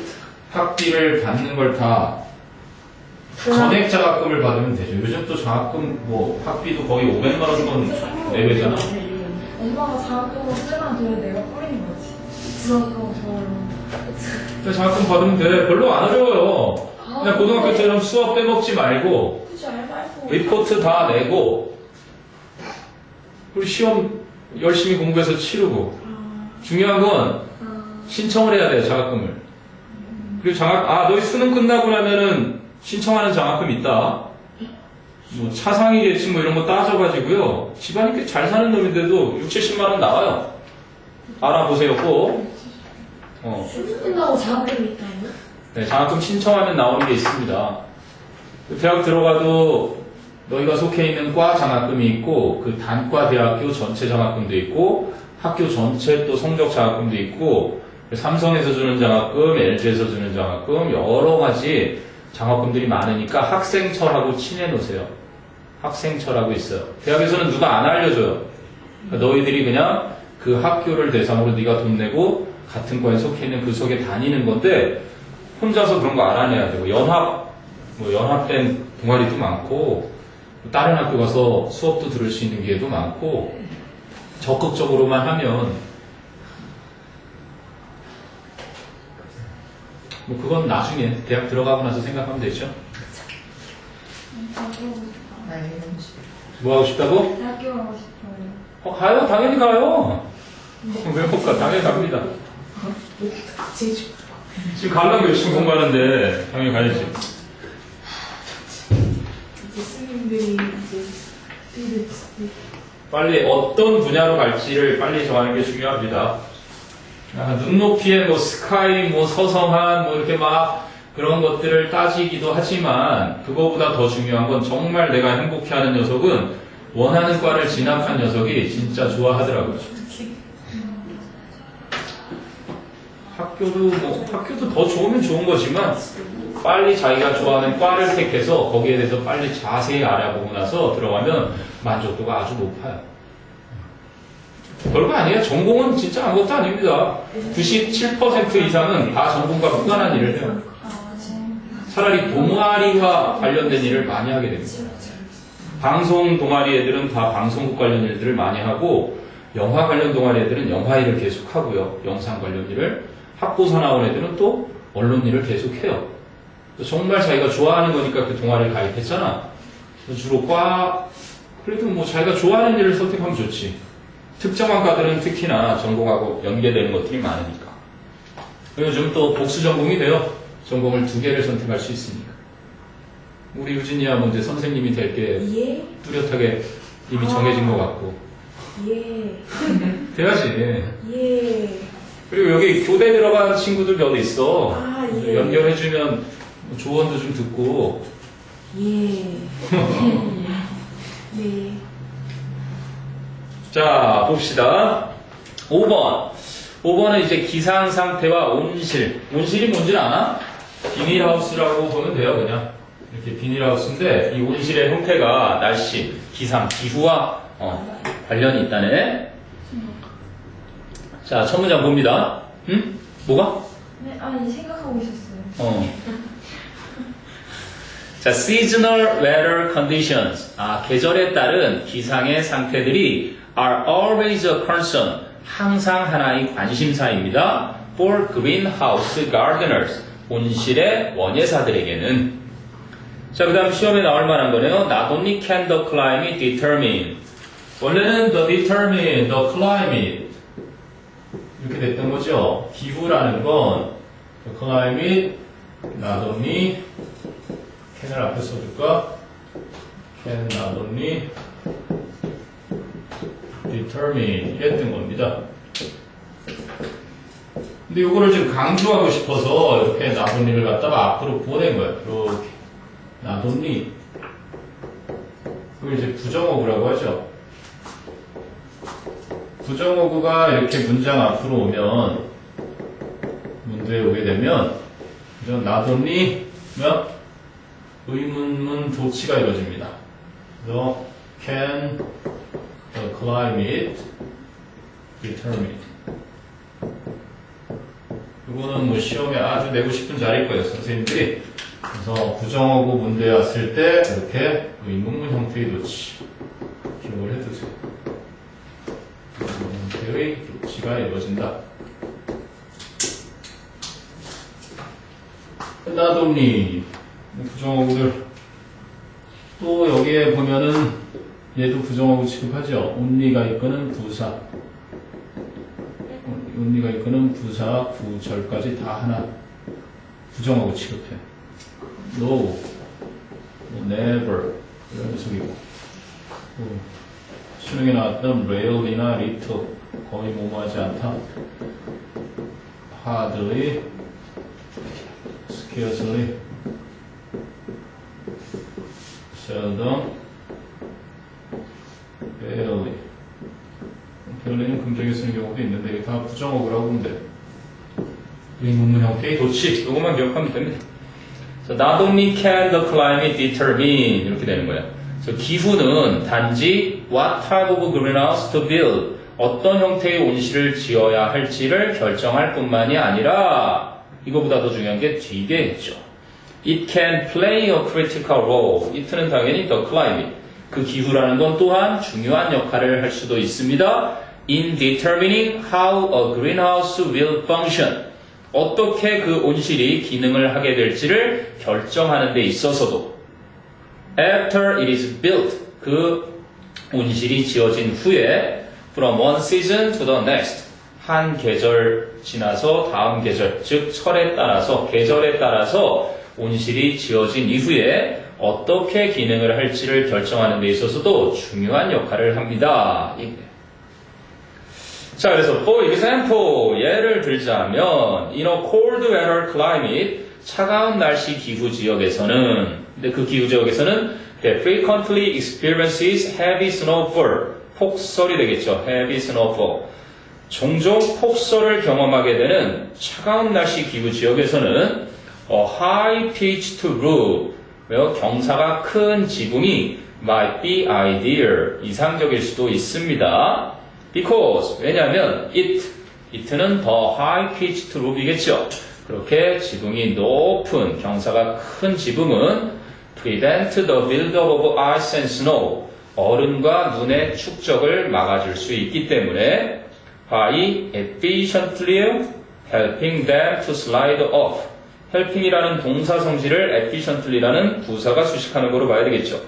학비를 받는 걸 다 전액 장학금을 받으면 되죠. 요즘 또 장학금 뭐 학비도 거의 500만 원 돈 내외잖아. 엄마가 장학금을 쓰면 돈을 내가 뿌리는 거지. 그래서 저를 장학금 받으면 돼. 별로 안 어려워요. 그냥 고등학교처럼 수업 빼먹지 말고 그치, 알바해서. 리포트 다 내고 그리고 시험 열심히 공부해서 치르고 중요한 건 신청을 해야 돼요. 장학금을. 그리고 너희 수능 끝나고 나면은 신청하는 장학금 있다. 뭐 차상위계층 뭐 이런 거 따져가지고요. 집안이 꽤 잘 사는 놈인데도 6, 70만 원 나와요. 알아보세요 꼭. 수능 끝나고 장학금이 있다고요? 네, 장학금 신청하면 나오는 게 있습니다. 대학 들어가도 너희가 속해 있는 과 장학금이 있고 그 단과 대학교 전체 장학금도 있고 학교 전체 또 성적 장학금도 있고 삼성에서 주는 장학금, LG에서 주는 장학금 여러 가지 장학금들이 많으니까 학생철하고 친해 놓으세요. 학생철하고 있어요. 대학에서는 누가 안 알려줘요. 그러니까 너희들이 그냥 그 학교를 대상으로 네가 돈 내고 같은 과에 속해 있는 그 속에 다니는 건데 혼자서 그런 거 알아내야 되고 연합된 동아리도 많고 다른 학교 가서 수업도 들을 수 있는 기회도 많고 적극적으로만 하면 뭐 그건 나중에 대학 들어가고 나서 생각하면 되죠. 뭐 하고 싶다고? 대학교 가고 싶어요. 가요. 당연히 가요. 왜 못 가? 당연히 갑니다. 지금 가려고 열심히 공부하는데 당연히 가야지. 이제 스님들이 이제 빨리 어떤 분야로 갈지를 빨리 정하는 게 중요합니다. 눈높이에 뭐 스카이, 뭐 서성한, 뭐 이렇게 막 그런 것들을 따지기도 하지만 그거보다 더 중요한 건 정말 내가 행복해하는 녀석은 원하는 과를 진학한 녀석이 진짜 좋아하더라고요. 학교도 더 좋으면 좋은 거지만 빨리 자기가 좋아하는 과를 택해서 거기에 대해서 빨리 자세히 알아보고 나서 들어가면 만족도가 아주 높아요. 별거 아니에요. 전공은 진짜 아무것도 아닙니다. 97% 이상은 다 전공과 무관한 일을 해요. 차라리 동아리와 관련된 일을 많이 하게 됩니다. 방송 동아리 애들은 다 방송국 관련 일들을 많이 하고 영화 관련 동아리 애들은 영화 일을 계속 하고요. 영상 관련 일을. 학부사 나온 애들은 또 언론 일을 계속 해요. 정말 자기가 좋아하는 거니까 그 동아리를 가입했잖아. 주로 그래도 뭐 자기가 좋아하는 일을 선택하면 좋지. 특정한 과들은 특히나 전공하고 연계되는 것들이 많으니까. 요즘 또 복수 전공이 돼요. 전공을 2개를 선택할 수 있으니까. 우리 유진이야 뭐 이제 선생님이 될 게 뚜렷하게 이미 정해진 것 같고. 돼야지. 그리고 여기 교대 들어간 친구들 몇 있어. 연결해주면 조언도 좀 듣고. 자, 봅시다. 5번. 5번은 이제 기상 상태와 온실. 온실이 뭔지는 아나? 비닐하우스라고 보면 돼요, 그냥. 이렇게 비닐하우스인데, 이 온실의 형태가 날씨, 기상, 기후와 관련이 있다네. 자, 첫 문장 봅니다. 뭐가? 네, 아니 생각하고 있었어요. 자, seasonal weather conditions. 계절에 따른 기상의 상태들이 are always a concern. 항상 하나의 관심사입니다. for greenhouse gardeners. 온실의 원예사들에게는. 자, 그 다음 시험에 나올 만한 거네요. Not only can the climate determine. 원래는 the determine, the climate. 이렇게 됐던 거죠. 기후라는 건 the climate, not only can을 앞에 써줄까? can not only determine 이랬던 겁니다. 근데 이거를 지금 강조하고 싶어서 이렇게 not only를 갖다가 앞으로 보낸 거예요. 이렇게 not only 이걸 이제 부정어구라고 하죠. 부정어구가 이렇게 문장 앞으로 오면 문제에 오게 되면 not only면 의문문 조치가 이루어집니다. 그래서 can the climate determine. 이거는 뭐 시험에 아주 내고 싶은 자리일 거예요, 선생님들이. 그래서 부정어구 문제에 왔을 때 이렇게 의문문 형태의 조치 기억을 해두세요. 의문문 형태의 조치가 이루어진다. 나동리 부정어구들 또 여기에 보면은 얘도 부정어구 취급하죠. only가 이끄는 부사, only가 이끄는 부사, 구절까지 다 하나 부정어구 취급해. no, never 이런 녀석이고 수능에 나왔던 rarely나 little 거의 뭐뭐하지 않다, hardly, scarcely, seldom, barely. barely는 긍정에 쓰는 경우도 있는데 이게 다 부정어구라고 보면 돼. 의문문 형태의 도치, 이것만 기억하면 됩니다. So not only can the climate determine 이렇게 되는 거예요. 그래서 기후는 단지 what type of greenhouse to build, 어떤 형태의 온실을 지어야 할지를 결정할 뿐만이 아니라 이거보다 더 중요한 게 뒤에 있죠. It can play a critical role. it는 당연히 the climate. 그 기후라는 건 또한 중요한 역할을 할 수도 있습니다. In determining how a greenhouse will function. 어떻게 그 온실이 기능을 하게 될지를 결정하는 데 있어서도 After it is built. 그 온실이 지어진 후에 From one season to the next. 한 계절 지나서 다음 계절, 즉 철에 따라서, 계절에 따라서 온실이 지어진 이후에 어떻게 기능을 할지를 결정하는 데 있어서도 중요한 역할을 합니다. 자, 그래서 for example, 예를 들자면 in a cold weather climate, 차가운 날씨 기후 지역에서는, 근데 그 기후 지역에서는 that frequently experiences heavy snowfall, 폭설이 되겠죠. heavy snowfall. 종종 폭설을 경험하게 되는 차가운 날씨 기후 지역에서는 a high-pitched roof, 경사가 큰 지붕이 might be ideal, 이상적일 수도 있습니다. Because, 왜냐하면 it는 더 high-pitched roof이겠죠. 그렇게 지붕이 높은, 경사가 큰 지붕은 prevent the build-up of ice and snow, 얼음과 눈의 축적을 막아줄 수 있기 때문에 by efficiently helping them to slide off. helping이라는 동사 성질을 efficiently라는 부사가 수식하는 거로 봐야 되겠죠.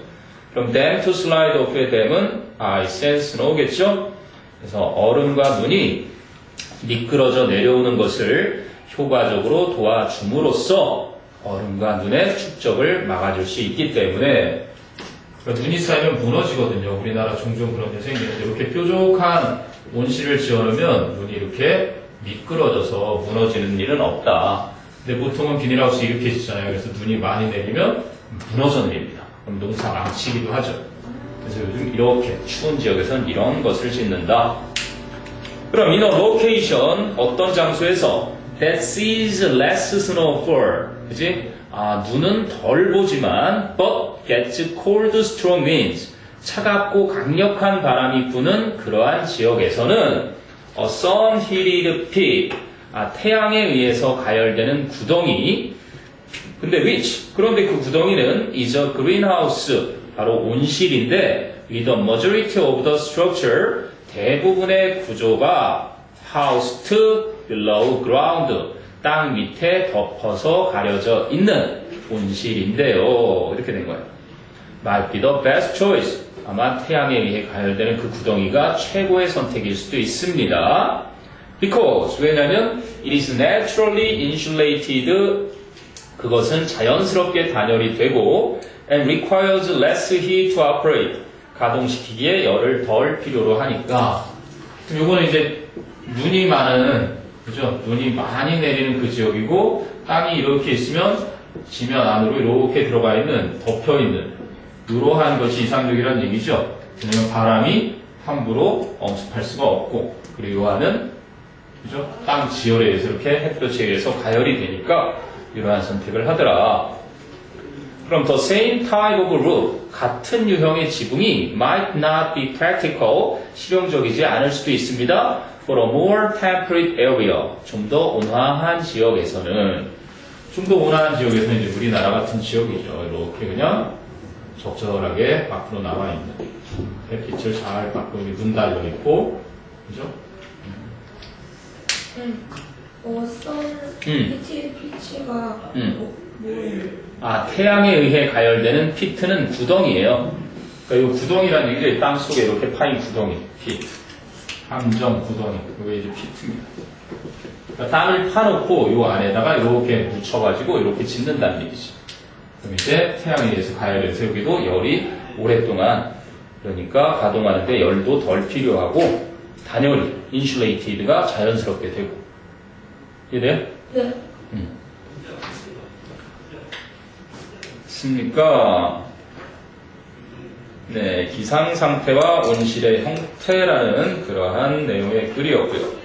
그럼 them to slide off의 them은 ice and snow겠죠. 그래서 얼음과 눈이 미끄러져 내려오는 것을 효과적으로 도와줌으로써 얼음과 눈의 축적을 막아줄 수 있기 때문에 눈이 쌓이면 무너지거든요. 우리나라 종종 그런 게 생기는데 이렇게 뾰족한 온실을 지어놓으면 눈이 이렇게 미끄러져서 무너지는 일은 없다. 근데 보통은 비닐하우스 이렇게 짓잖아요. 그래서 눈이 많이 내리면 무너져 내립니다. 그럼 농사 망치기도 하죠. 그래서 요즘 이렇게 추운 지역에서는 이런 것을 짓는다. 그럼 in a location, 어떤 장소에서 that sees less snowfall, 그지? 눈은 덜 보지만 but gets cold strong winds, 차갑고 강력한 바람이 부는 그러한 지역에서는 a sun-heated pit, 태양에 의해서 가열되는 구덩이. 근데 which? 그런데 그 구덩이는 is a greenhouse, 바로 온실인데 with the majority of the structure, 대부분의 구조가 housed below ground, 땅 밑에 덮어서 가려져 있는 온실인데요. 이렇게 된 거예요. Might be the best choice. 아마 태양에 의해 가열되는 그 구덩이가 최고의 선택일 수도 있습니다. Because, 왜냐면 it is naturally insulated, 그것은 자연스럽게 단열이 되고 and requires less heat to operate, 가동시키기에 열을 덜 필요로 하니까. 요거는 이제 눈이 많은, 그죠? 눈이 많이 내리는 그 지역이고 땅이 이렇게 있으면 지면 안으로 이렇게 들어가 있는, 덮여 있는 이러한 것이 이상적이라는 얘기죠. 왜냐면 바람이 함부로 엄습할 수가 없고, 그리고 하는, 그죠? 땅 지열에 의해서 이렇게 햇볕에 의해서 가열이 되니까 이러한 선택을 하더라. 그럼 the same type of roof, 같은 유형의 지붕이 might not be practical, 실용적이지 않을 수도 있습니다. for a more temperate area, 좀 더 온화한 지역에서는, 좀 더 온화한 지역에서는 이제 우리나라 같은 지역이죠. 이렇게 그냥 적절하게 밖으로 나와 있는, 햇빛을 잘 밖으로 눈 달려 있고, 그죠? PT가 뭐예요? 태양에 의해 가열되는 피트는 구덩이에요. 그러니까 이 구덩이라는 얘기죠. 땅 속에 이렇게 파인 구덩이, 피트. 함정 구덩이. 이게 이제 피트입니다. 그러니까 땅을 파놓고 이 안에다가 이렇게 묻혀가지고 이렇게 짓는다는 얘기죠. 그럼 이제 태양에 의해서 가열돼서 여기도 열이 오랫동안, 그러니까 가동하는데 열도 덜 필요하고 단열이, 인슐레이티드가 자연스럽게 되고. 이해돼요? 네. 있습니까? 네, 기상 상태와 온실의 형태라는 그러한 내용의 글이었고요.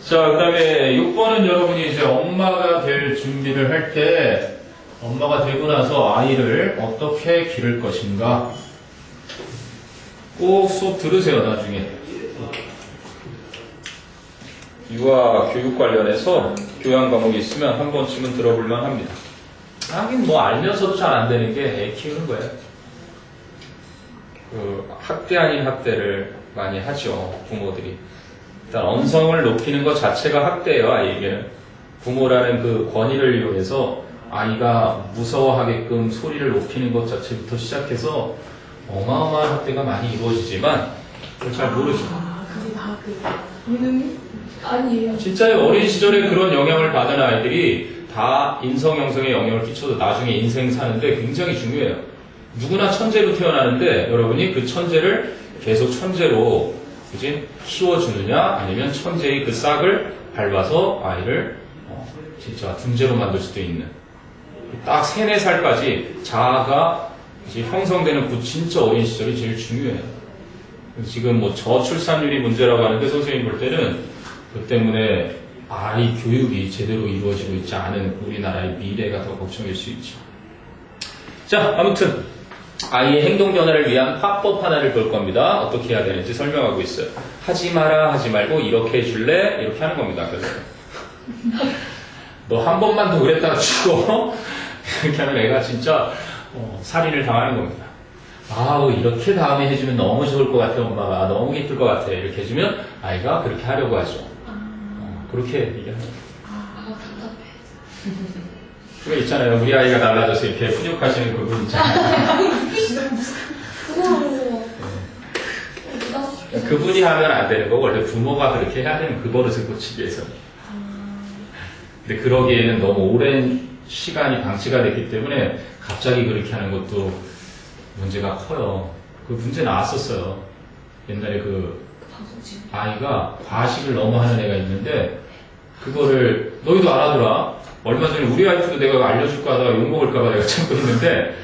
자, 그 다음에 6번은 여러분이 이제 엄마가 될 준비를 할 때, 엄마가 되고 나서 아이를 어떻게 기를 것인가. 꼭 수업 들으세요, 나중에. 유아 교육 관련해서 교양 과목이 있으면 한 번쯤은 들어볼만 합니다. 하긴 뭐 알면서도 잘 안 되는 게 애 키우는 거예요. 그 학대 아닌 학대를 많이 하죠, 부모들이. 일단 언성을 높이는 것 자체가 학대예요, 아이에게는. 부모라는 그 권위를 이용해서 아이가 무서워하게끔 소리를 높이는 것 자체부터 시작해서 어마어마한 학대가 많이 이루어지지만 그걸 잘 모르죠. 그게 다 이름이? 아니에요. 진짜요. 어린 시절에 그런 영향을 받은 아이들이 다 인성 형성에 영향을 끼쳐도 나중에 인생 사는데 굉장히 중요해요. 누구나 천재로 태어나는데 여러분이 그 천재를 계속 천재로, 그지? 키워주느냐, 아니면 천재의 그 싹을 밟아서 아이를 진짜 둔재로 만들 수도 있는, 딱 3, 4살까지 자아가 이제 형성되는 그 진짜 어린 시절이 제일 중요해요. 지금 뭐 저출산율이 문제라고 하는데 선생님 볼 때는 그 때문에 아이 교육이 제대로 이루어지고 있지 않은 우리나라의 미래가 더 걱정일 수 있죠. 자, 아무튼 아이의 행동 변화를 위한 화법 하나를 볼 겁니다. 어떻게 해야 되는지 설명하고 있어요. 하지 마라, 하지 말고 이렇게 해줄래? 이렇게 하는 겁니다. 그래서 너 한 번만 더 그랬다가 죽어? 이렇게 하면 애가 진짜 살인을 당하는 겁니다. 아우, 이렇게 다음에 해주면 너무 좋을 것 같아, 엄마가. 너무 기쁠 것 같아. 이렇게 해주면 아이가 그렇게 하려고 하죠. 그렇게 얘기하죠. 답답해. 그거 있잖아요. 우리 아이가 달라져서 이렇게 훈육하시는 그분 있잖아요. 그분이 하면 안 되는 거, 원래 부모가 그렇게 해야 되는 그 버릇을 고치기 위해서. 근데 그러기에는 너무 오랜 시간이 방치가 됐기 때문에 갑자기 그렇게 하는 것도 문제가 커요. 그 문제 나왔었어요. 옛날에 그 아이가 과식을 너무 하는 애가 있는데 그거를 너희도 알아더라. 얼마 전에 우리 와이프도 내가 알려줄까 하다가 욕먹을까봐 내가 참고 있는데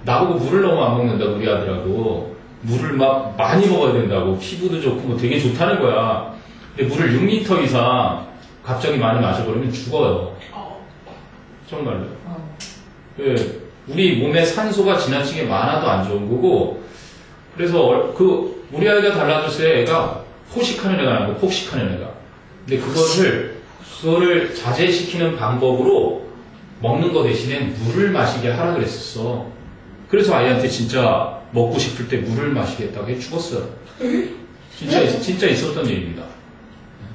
나보고 물을 너무 안 먹는다고 우리 아들하고. 물을 막 많이 먹어야 된다고. 피부도 좋고 뭐 되게 좋다는 거야. 근데 물을 6리터 이상 갑자기 많이 마셔버리면 죽어요. 정말로. 예, 우리 몸에 산소가 지나치게 많아도 안 좋은 거고. 그래서 그 우리 아이가 달라졌을 때 애가 포식하는 애가 아니고 폭식하는 애가. 근데 그거를 그거를 자제시키는 방법으로 먹는 거 대신에 물을 마시게 하라 그랬었어. 그래서 아이한테 진짜 먹고 싶을 때 물을 마시겠다고 해 죽었어요. 진짜 있었던 일입니다.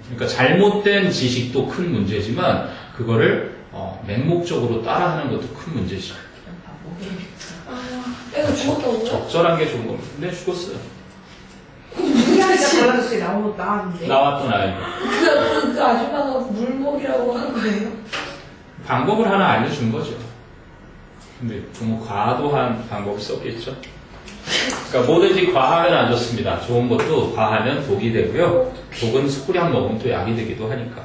그러니까 잘못된 지식도 큰 문제지만 그거를 맹목적으로 따라하는 것도 큰 문제죠. 애가 죽었다고요? 적절한 게 좋은 겁니다. 근데 죽었어요. 우리한테 발라줬을 때 나왔는데. 나왔던 아이. 그 아줌마가 물먹이라고 한 거예요? 방법을 하나 알려준 거죠. 근데 너무 과도한 방법을 썼겠죠. 그러니까 뭐든지 과하면 안 좋습니다. 좋은 것도 과하면 독이 되고요. 독은 소량 먹으면 또 약이 되기도 하니까.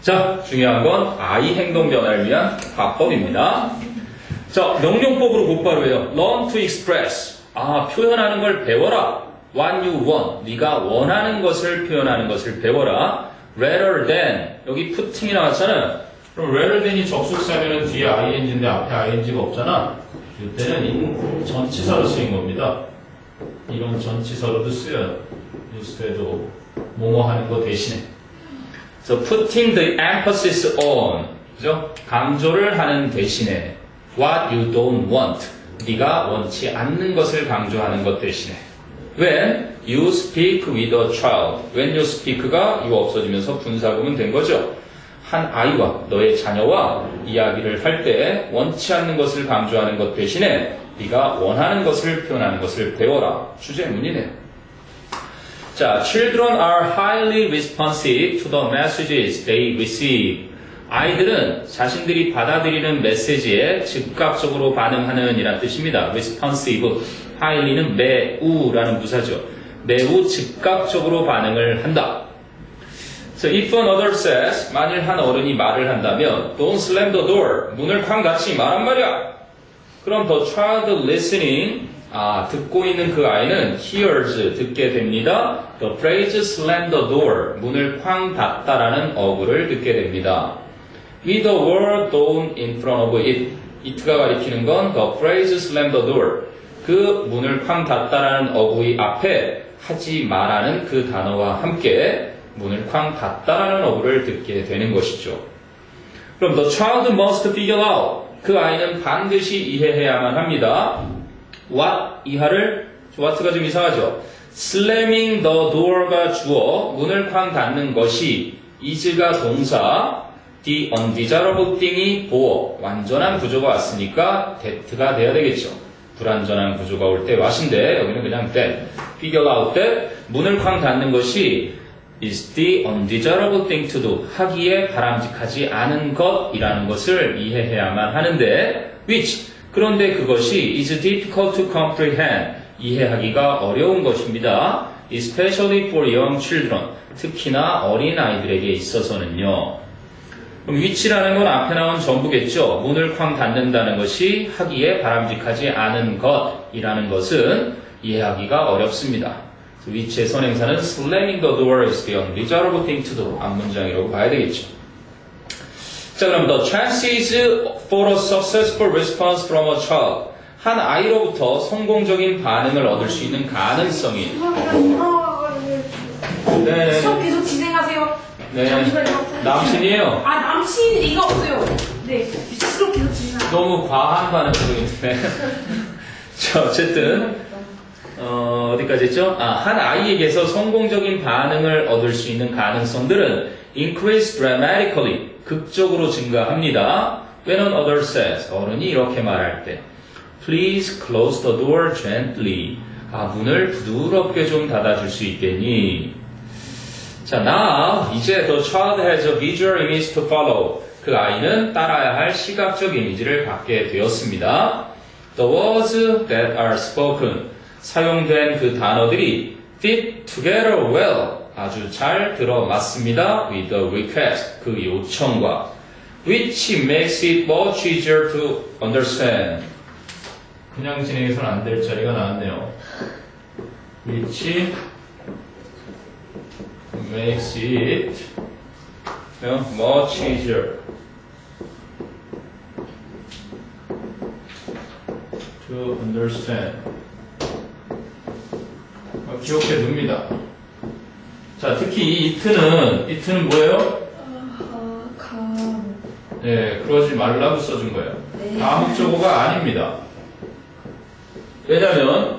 자, 중요한 건 아이 행동 변화를 위한 화법입니다. 자, 명령법으로 곧바로 해요. Learn to express. 표현하는 걸 배워라. What you want. 네가 원하는 것을 표현하는 것을 배워라. Rather than. 여기 putting이 나왔잖아요. 그럼 rather than이 접속사면은 뒤에 ing인데 앞에 ing가 없잖아. 이때는 전치사로 쓰인 겁니다. 이런 전치사로도 쓰여요. 뉴스에도 뭐뭐 하는 거 대신에. So putting the emphasis on. 그죠? 강조를 하는 대신에 what you don't want. 네가 원치 않는 것을 강조하는 것 대신에. When you speak with a child. When you speak가 이거 없어지면서 분사구문 된 거죠. 한 아이와 너의 자녀와 이야기를 할 때 원치 않는 것을 강조하는 것 대신에 네가 원하는 것을 표현하는 것을 배워라. 주제문이네요. 자, children are highly responsive to the messages they receive. 아이들은 자신들이 받아들이는 메시지에 즉각적으로 반응하는 이란 뜻입니다. responsive, highly는 매우라는 부사죠. 매우 즉각적으로 반응을 한다. So if another says, 만일 한 어른이 말을 한다면 don't slam the door, 문을 쾅 닫지 말란 말이야. 그럼 the child listening, 듣고 있는 그 아이는 hears, 듣게 됩니다. The phrase slam the door, 문을 쾅 닫다라는 어구를 듣게 됩니다. With the word don't in front of it, it가 가리키는 건 the phrase slam the door, 그 문을 쾅 닫다라는 어구의 앞에 하지 말라는 그 단어와 함께 문을 쾅 닫다라는 어구를 듣게 되는 것이죠. 그럼 the child must figure out. 그 아이는 반드시 이해해야만 합니다. what 이하를 what가 좀 이상하죠. slamming the door가 주어 문을 쾅 닫는 것이 is가 동사 the undesirable thing이 보어 완전한 구조가 왔으니까 that가 돼야 되겠죠. 불완전한 구조가 올 때 what인데 여기는 그냥 that. figure out that 문을 쾅 닫는 것이 is the undesirable thing to do. 하기에 바람직하지 않은 것이라는 것을 이해해야만 하는데 which 그런데 그것이 is difficult to comprehend. 이해하기가 어려운 것입니다. especially for young children. 특히나 어린 아이들에게 있어서는요. 그럼 which라는 건 앞에 나온 전부겠죠. 문을 쾅 닫는다는 것이 하기에 바람직하지 않은 것이라는 것은 이해하기가 어렵습니다. which의 선행사는 slamming the door is the undesirable thing to do. 앞문장이라고 봐야 되겠죠. 자, 그럼 the chances for a successful response from a child. 한 아이로부터 성공적인 반응을 얻을 수 있는 가능성이. 네. 수업 계속 진행하세요. 네. 잠시만요. 남친이에요. 남친 리가 없어요. 네. 수업 계속 진행하세요. 너무 과한 반응들인데. 자, 어쨌든. 어디까지 했죠? 한 아이에게서 성공적인 반응을 얻을 수 있는 가능성들은 increase dramatically, 극적으로 증가합니다. When another says, 어른이 이렇게 말할 때, please close the door gently. 문을 부드럽게 좀 닫아줄 수 있겠니? 자, now, 이제 the child has a visual image to follow. 그 아이는 따라야 할 시각적 이미지를 갖게 되었습니다. The words that are spoken. 사용된 그 단어들이 fit together well, 아주 잘 들어맞습니다. with the request, 그 요청과 which makes it much easier to understand. 그냥 진행해서는 안 될 자리가 나왔네요. which makes it much easier to understand. 기억해 둡니다. 자, 특히 이 it는 뭐예요? 네, 그러지 말라고 써준 거예요. 네. 다목적어가 아닙니다. 왜냐면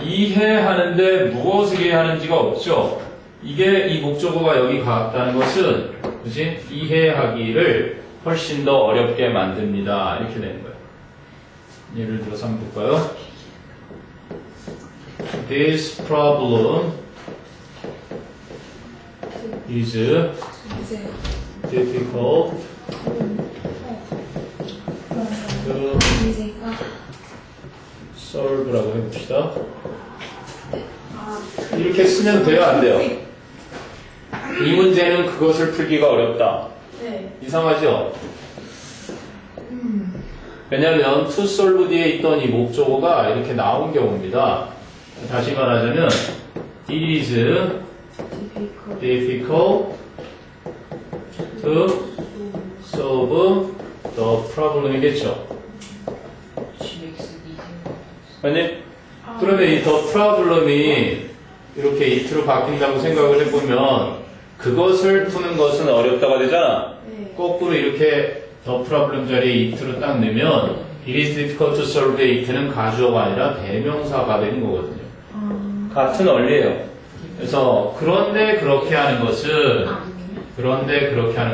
이해하는데 무엇을 이해하는지가 없죠. 이게 이 목적어가 여기 갔다는 것은 그지? 이해하기를 훨씬 더 어렵게 만듭니다. 이렇게 되는 거예요. 예를 들어서 한번 볼까요? This problem is 이제 difficult to 이제 solve라고 해봅시다. 이렇게 쓰면 돼요, 안 돼요? 이 문제는 그것을 풀기가 어렵다. 네. 이상하죠? 왜냐면 to solve 뒤에 있던 이 목적어가 이렇게 나온 경우입니다. 다시 말하자면 it is difficult to solve the problem이겠죠. 아니, 그러면 이 the problem이 이렇게 it로 바뀐다고 생각을 해보면 그것을 푸는 것은 어렵다가 되잖아. 네. 거꾸로 이렇게 the problem 자리에 it로 딱 넣으면 it is difficult to solve it는 가주어가 아니라 대명사가 되는 거거든요. 같은 원리예요. 그래서 그런데 그렇게 하는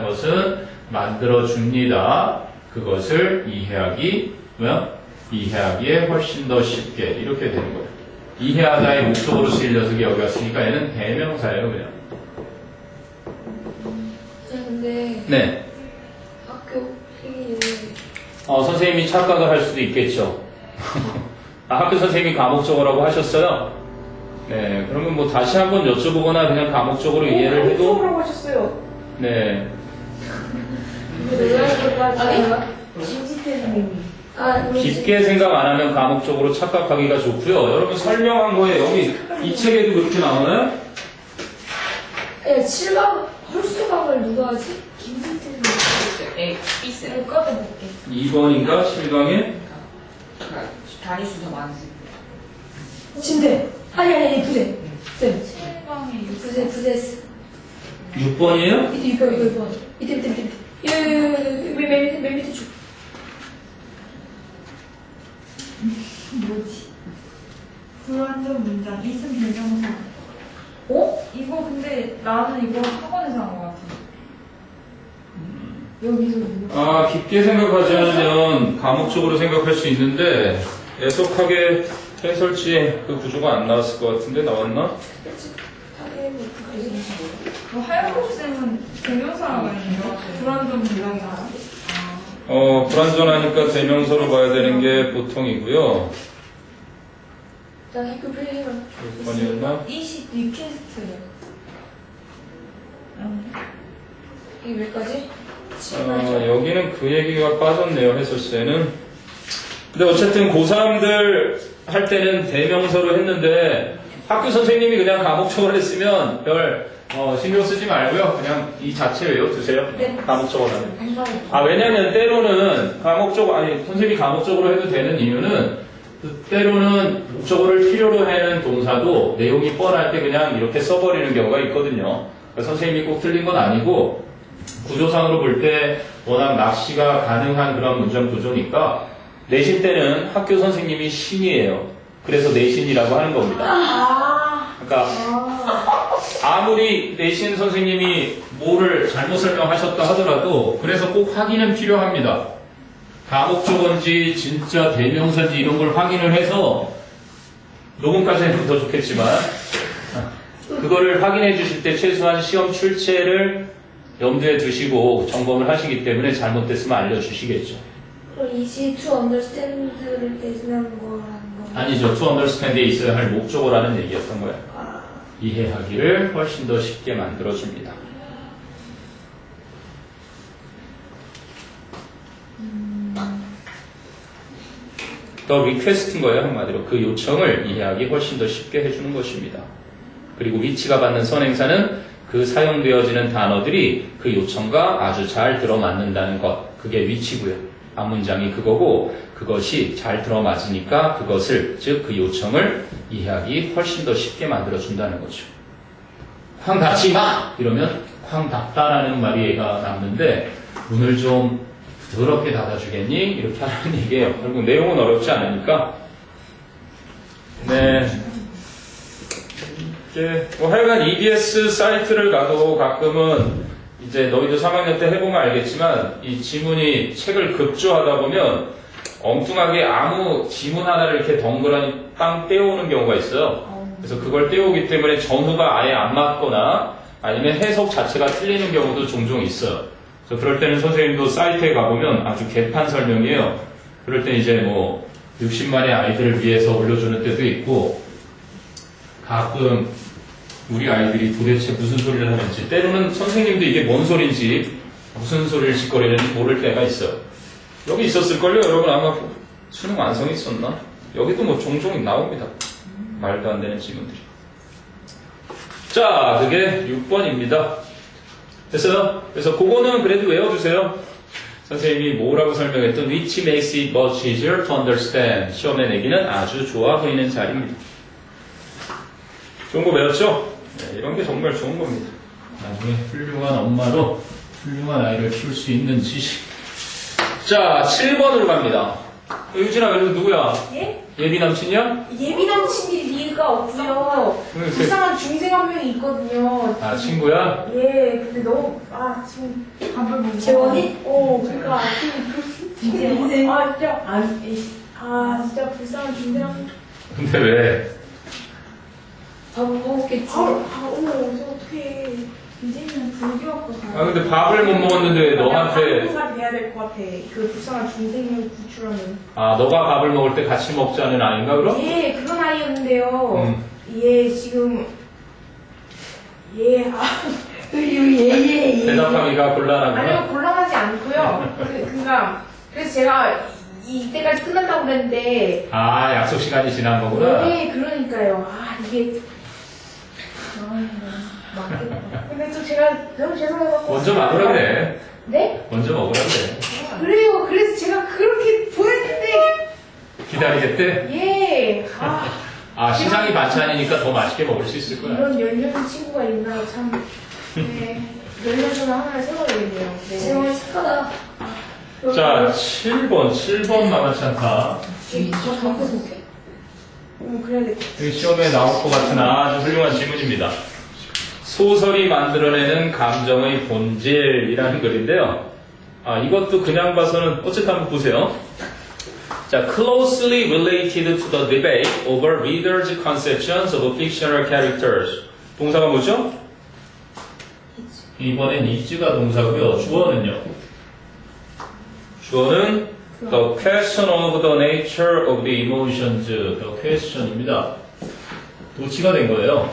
것은 만들어 줍니다. 그것을 이해하기에 훨씬 더 쉽게 이렇게 되는 거예요. 이해하다의 목적으로 쓰일 녀석이 여기 왔으니까 얘는 대명사예요, 그냥. 근데 네. 학교 생일에 선생님이 착각을 할 수도 있겠죠. 학교 선생님이 과목적어라고 하셨어요? 네. 그러면 뭐 다시 한번 여쭤보거나 그냥 과목적으로 이해를 해도. 수업이라고 하셨어요. 네. 김지태 선생님. 깊게 생각 안 하면 과목적으로 착각하기가 좋고요. 여러분 설명한 거에 여기 이 책에도 그렇게 나오나요? 예, 7강 홀수강을 누가 하지? 김지태 선생님. A, B쌤. 네, 꺼내볼게. 2번인가? 7강에? 단위수 더 많으세요. 진대. 아니 부재. 쌤. 7강에 부재. 6번이에요? 이거. 밑에. 맨 밑에 줄. 뭐지? 불완전 문장, 이승 대명사. 어? 이거 근데 나는 이거 학원에서 한 것 같아. 여기서 누구? 깊게 생각하지 않으면 과목적으로 생각할 수 있는데 애석하게 해설지에 그 구조가 안 나왔을 것 같은데 나왔나? 뭐 하영국 쌤은 대명사라고 했는데 불완전 문장이라. 불완전하니까 대명사로 봐야 되는 게 보통이고요. 나 학교 플레이가 6번이었나? 이시 리퀘스트요. 이게 몇까지? 여기는 그 얘기가 빠졌네요, 해설세는. 근데 어쨌든 고3들 할 때는 대명사로 했는데 학교 선생님이 그냥 과목적으로 했으면 별 신경 쓰지 말고요. 그냥 이 자체 외워두세요. 네. 과목적으로 하면. 왜냐면 때로는 선생님이 과목적으로 해도 되는 이유는 때로는 목적어를 필요로 하는 동사도 내용이 뻔할 때 그냥 이렇게 써버리는 경우가 있거든요. 그러니까 선생님이 꼭 틀린 건 아니고 구조상으로 볼 때 워낙 낚시가 가능한 그런 문장 구조니까 내신 때는 학교 선생님이 신이에요. 그래서 내신이라고 하는 겁니다. 그러니까 아무리 내신 선생님이 뭐를 잘못 설명하셨다 하더라도 그래서 꼭 확인은 필요합니다. 과목적어인지 진짜 대명사인지 이런 걸 확인을 해서 녹음까지 해도 더 좋겠지만 그거를 확인해 주실 때 최소한 시험 출제를 염두에 두시고 점검을 하시기 때문에 잘못됐으면 알려주시겠죠. 그럼 easy to understand를 대신하는 거라는 거. 아니죠. to understand에 있어야 할 목적어라는 얘기였던 거예요. 아, 이해하기를 훨씬 더 쉽게 만들어줍니다. 더 리퀘스트인 거예요, 한마디로. 그 요청을 이해하기 훨씬 더 쉽게 해주는 것입니다. 그리고 위치가 받는 선행사는 그 사용되어지는 단어들이 그 요청과 아주 잘 들어맞는다는 것. 그게 위치고요. 앞문장이 그거고 그것이 잘 들어맞으니까 그것을, 즉 그 요청을 이해하기 훨씬 더 쉽게 만들어준다는 거죠. 황 닫지 마! 이러면 황 닫다라는 말이 얘가 남는데 문을 좀 더럽게 닫아주겠니? 이렇게 하는 얘기예요. 결국 내용은 어렵지 않으니까. 네. 이제 뭐 하여간 EBS 사이트를 가도 가끔은 이제 너희도 3학년 때 해보면 알겠지만 이 지문이 책을 급조하다 보면 엉뚱하게 아무 지문 하나를 이렇게 덩그러니 빵 떼어오는 경우가 있어요. 그래서 그걸 떼어오기 때문에 전후가 아예 안 맞거나 아니면 해석 자체가 틀리는 경우도 종종 있어요. 그래서 그럴 때는 선생님도 사이트에 가보면 아주 개판 설명이에요. 그럴 때 이제 뭐 60만의 아이들을 위해서 올려주는 때도 있고 가끔 우리 아이들이 도대체 무슨 소리를 하는지 때로는 선생님도 이게 뭔 소린지 무슨 소리를 짓거리는지 모를 때가 있어요. 여기 있었을걸요? 여러분 아마 수능 완성이 있었나? 여기도 뭐 종종 나옵니다. 말도 안 되는 지문들이. 자, 그게 6번입니다. 됐어요? 그래서 그거는 그래도 외워주세요. 선생님이 뭐라고 설명했던 which makes it much easier to understand. 시험에 내기는 아주 좋아 보이는 자리입니다. 좋은 거 배웠죠? 네, 이런 게 정말 좋은 겁니다. 나중에 훌륭한 엄마로 훌륭한 아이를 키울 수 있는 지식. 자, 7번으로 갑니다. 유진아, 여기 누구야? 예? 예비 남친이야? 예비 남친일 리가 없고요. 불쌍한 중생 한 명이 있거든요. 아, 친구야? 예, 근데 너무 지금 밥을 먹고. 재원이? 그러니까 이제 진짜 불쌍한 중생 한 명. 근데 왜? 밥 먹었겠지. 어떡해. 이제는 불교학과 가요. 아, 근데 밥을 못 먹었는데 왜 너한테. 살이 돼야 될 것 같아. 그 불쌍한 중생을 구출하는. 아, 너가 밥을 먹을 때 같이 먹자는 아이인가, 그럼? 예, 그런 아이였는데요. 예, 지금 예. 대답하기가 곤란하구나. 아니요, 곤란하지 않고요. 그래서 제가 이때까지 끝난다고 그랬는데. 아, 약속 시간이 지난 거구나. 네, 그러니까요. 이게. 맞겠다. 근데 또 제가 너무 죄송해갖고. 먼저 먹으라 그래. 네? 먼저 먹으라 그래. 그래요. 그래서 제가 그렇게 보냈는데. 기다리겠대? 예. 시상이 반찬이니까 더 맛있게 먹을 수 있을 거야. 이런 연륜 친구가 있나 참. 네. 연륜을 하나를 세워야겠네요. 네. 정말 착하다. 자, 7번 만만치 않다. 저 바꿔서 올게. 그래야겠다. 여기 시험에 나올 것 같은 아주 훌륭한 질문입니다. 소설이 만들어내는 감정의 본질이라는 글인데요. 이것도 그냥 봐서는 어쨌든 한번 보세요. 자, closely related to the debate over readers' conceptions of fictional characters. 동사가 뭐죠? 이번엔 is가 동사고요. 주어는요. 주어는 the question of the nature of the emotions. the question입니다. 도치가 된 거예요.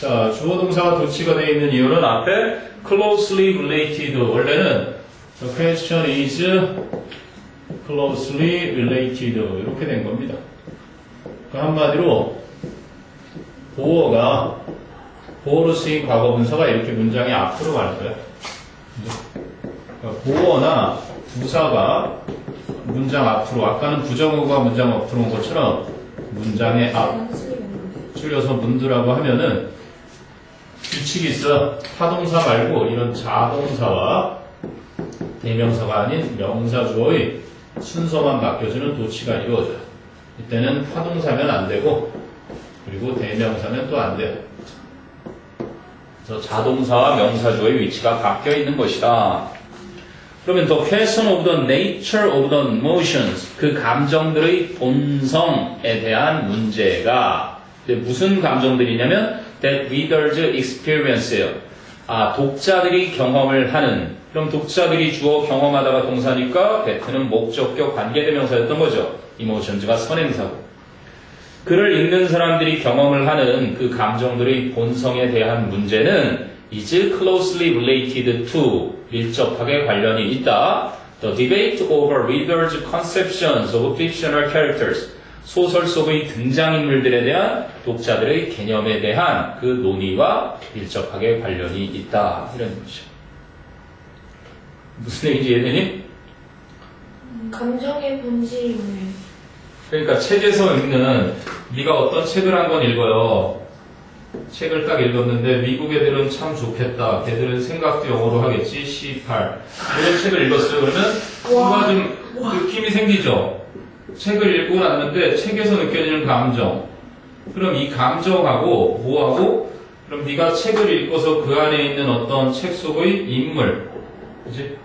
자, 주어 동사가 도치가 되어 있는 이유는 앞에 closely related. 원래는 the question is closely related. 이렇게 된 겁니다. 그 한마디로 보어로 쓰인 과거 분사가 이렇게 문장의 앞으로 갈 거예요. 그러니까 보어나 부사가 문장 앞으로, 아까는 부정어가 문장 앞으로 온 것처럼 문장의 앞, 줄여서 문두라고 하면은 규칙이 있어. 타동사 말고 이런 자동사와 대명사가 아닌 명사주어의 순서만 바뀌어주는 도치가 이루어져요. 이때는 타동사면 안 되고, 그리고 대명사면 또 안 돼요. 그래서 자동사와 명사주어의 위치가 바뀌어 있는 것이다. 그러면 the question of the nature of the emotions, 그 감정들의 본성에 대한 문제가 무슨 감정들이냐면 that readers experience예요. 독자들이 경험을 하는. 그럼 독자들이 주어 경험하다가 동사니까 that는 목적격 관계대명사였던 거죠. emotions가 선행사고. 글을 읽는 사람들이 경험을 하는 그 감정들의 본성에 대한 문제는 is closely related to, 밀접하게 관련이 있다. The debate over readers' conceptions of fictional characters, 소설 속의 등장인물들에 대한 독자들의 개념에 대한 그 논의와 밀접하게 관련이 있다. 이런 뜻이죠. 무슨 얘기인지 이해되니? 감정의 본질이네. 그러니까 책에서 읽는, 네가 어떤 책을 한 권 읽어요. 책을 딱 읽었는데 미국 애들은 참 좋겠다. 걔들은 생각도 영어로 하겠지. C8. 이런 책을 읽었어요. 그러면 뭔가 좀 느낌이 생기죠. 책을 읽고 났는데 책에서 느껴지는 감정. 그럼 이 감정하고 뭐하고 그럼 네가 책을 읽고서 그 안에 있는 어떤 책 속의 인물, 그치?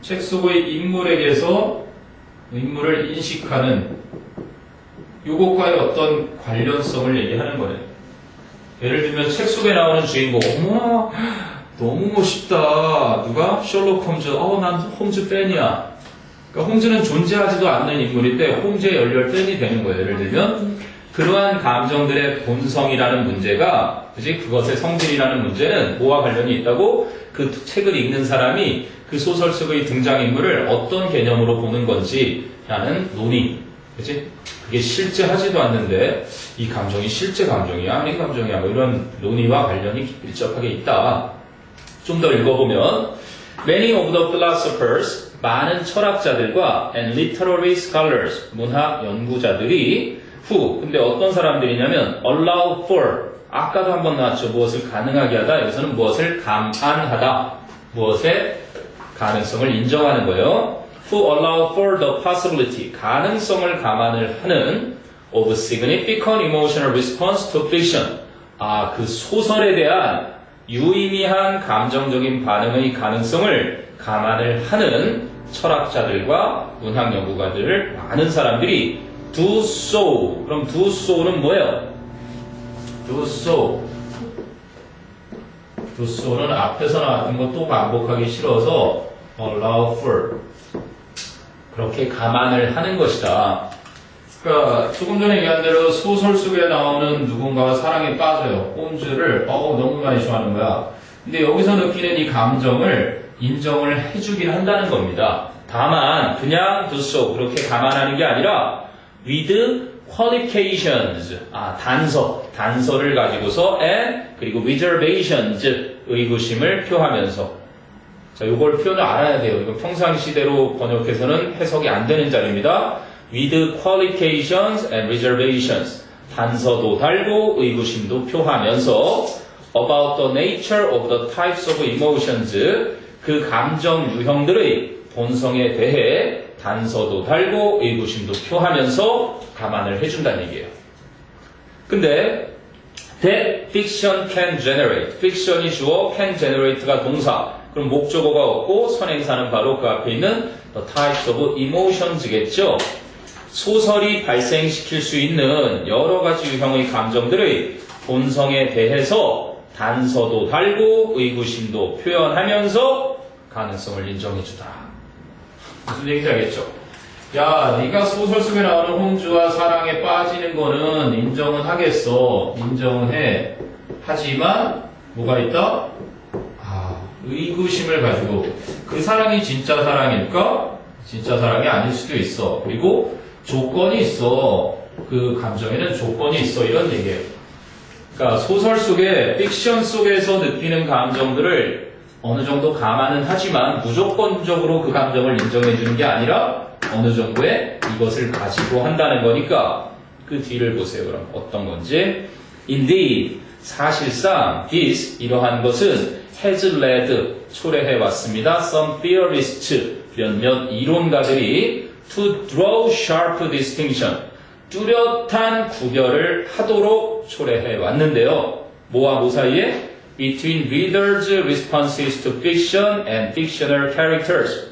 책 속의 인물에게서 인물을 인식하는 요것과의 어떤 관련성을 얘기하는 거예요. 예를 들면 책 속에 나오는 주인공, 어머, 너무 멋있다. 누가? 셜록 홈즈. 난 홈즈 팬이야. 그러니까 홈즈는 존재하지도 않는 인물인데 홈즈의 열렬 팬이 되는 거예요. 예를 들면 그러한 감정들의 본성이라는 문제가, 그지? 그것의 성질이라는 문제는 뭐와 관련이 있다고? 그 책을 읽는 사람이 그 소설 속의 등장인물을 어떤 개념으로 보는 건지라는 논의. 그지? 그게 실제 하지도 않는데 이 감정이 실제 감정이야? 아닌 감정이야? 뭐 이런 논의와 관련이 밀접하게 있다. 좀 더 읽어보면 Many of the philosophers, 많은 철학자들과 and literary scholars, 문학 연구자들이 who, 근데 어떤 사람들이냐면 allow for, 아까도 한번 나왔죠. 무엇을 가능하게 하다. 여기서는 무엇을 감안하다. 무엇의 가능성을 인정하는 거예요. who allow for the possibility, 가능성을 감안을 하는 of significant emotional response to fiction. 그 소설에 대한 유의미한 감정적인 반응의 가능성을 감안을 하는 철학자들과 문학 연구가들, 많은 사람들이 do so. 그럼 do so는 뭐예요? do so. do so는 앞에서 나왔던 거 또 반복하기 싫어서 allow for. 그렇게 감안을 하는 것이다. 그러니까 조금 전에 얘기한 대로 소설 속에 나오는 누군가와 사랑에 빠져요. 홈즈를 너무 많이 좋아하는 거야. 근데 여기서 느끼는 이 감정을 인정을 해주긴 한다는 겁니다. 다만 그냥 do so 그렇게 감안하는 게 아니라 with qualifications, 단서를 가지고서 and 그리고 reservations, 의구심을 표하면서. 자, 요걸 표현을 알아야 돼요. 이거 평상시대로 번역해서는 해석이 안 되는 자리입니다. with qualifications and reservations, 단서도 달고 의구심도 표하면서 about the nature of the types of emotions, 그 감정 유형들의 본성에 대해 단서도 달고 의구심도 표하면서 감안을 해준다는 얘기예요. 근데 that fiction can generate, fiction이 주어, can generate가 동사, 그럼 목적어가 없고 선행사는 바로 그 앞에 있는 the types of emotions겠죠. 소설이 발생시킬 수 있는 여러 가지 유형의 감정들의 본성에 대해서 단서도 달고 의구심도 표현하면서 가능성을 인정해주다. 무슨 얘기인지 알겠죠? 야, 네가 소설 속에 나오는 홈즈와 사랑에 빠지는 거는 인정은 하겠어. 인정은 해. 하지만 뭐가 있다? 의구심을 가지고 그 사랑이 진짜 사랑일까? 진짜 사랑이 아닐 수도 있어. 그리고 조건이 있어. 그 감정에는 조건이 있어. 이런 얘기예요. 그러니까 소설 속에 픽션 속에서 느끼는 감정들을 어느 정도 감안은 하지만 무조건적으로 그 감정을 인정해 주는 게 아니라 어느 정도의 이것을 가지고 한다는 거니까 그 뒤를 보세요. 그럼 어떤 건지. Indeed, 사실상 this, 이러한 것은 has led, 초래해 왔습니다. Some theorists, 몇몇 이론가들이 to draw sharp distinction, 뚜렷한 구별을 하도록 초래해 왔는데요. 뭐와 뭐 사이에? Between readers' responses to fiction and fictional characters.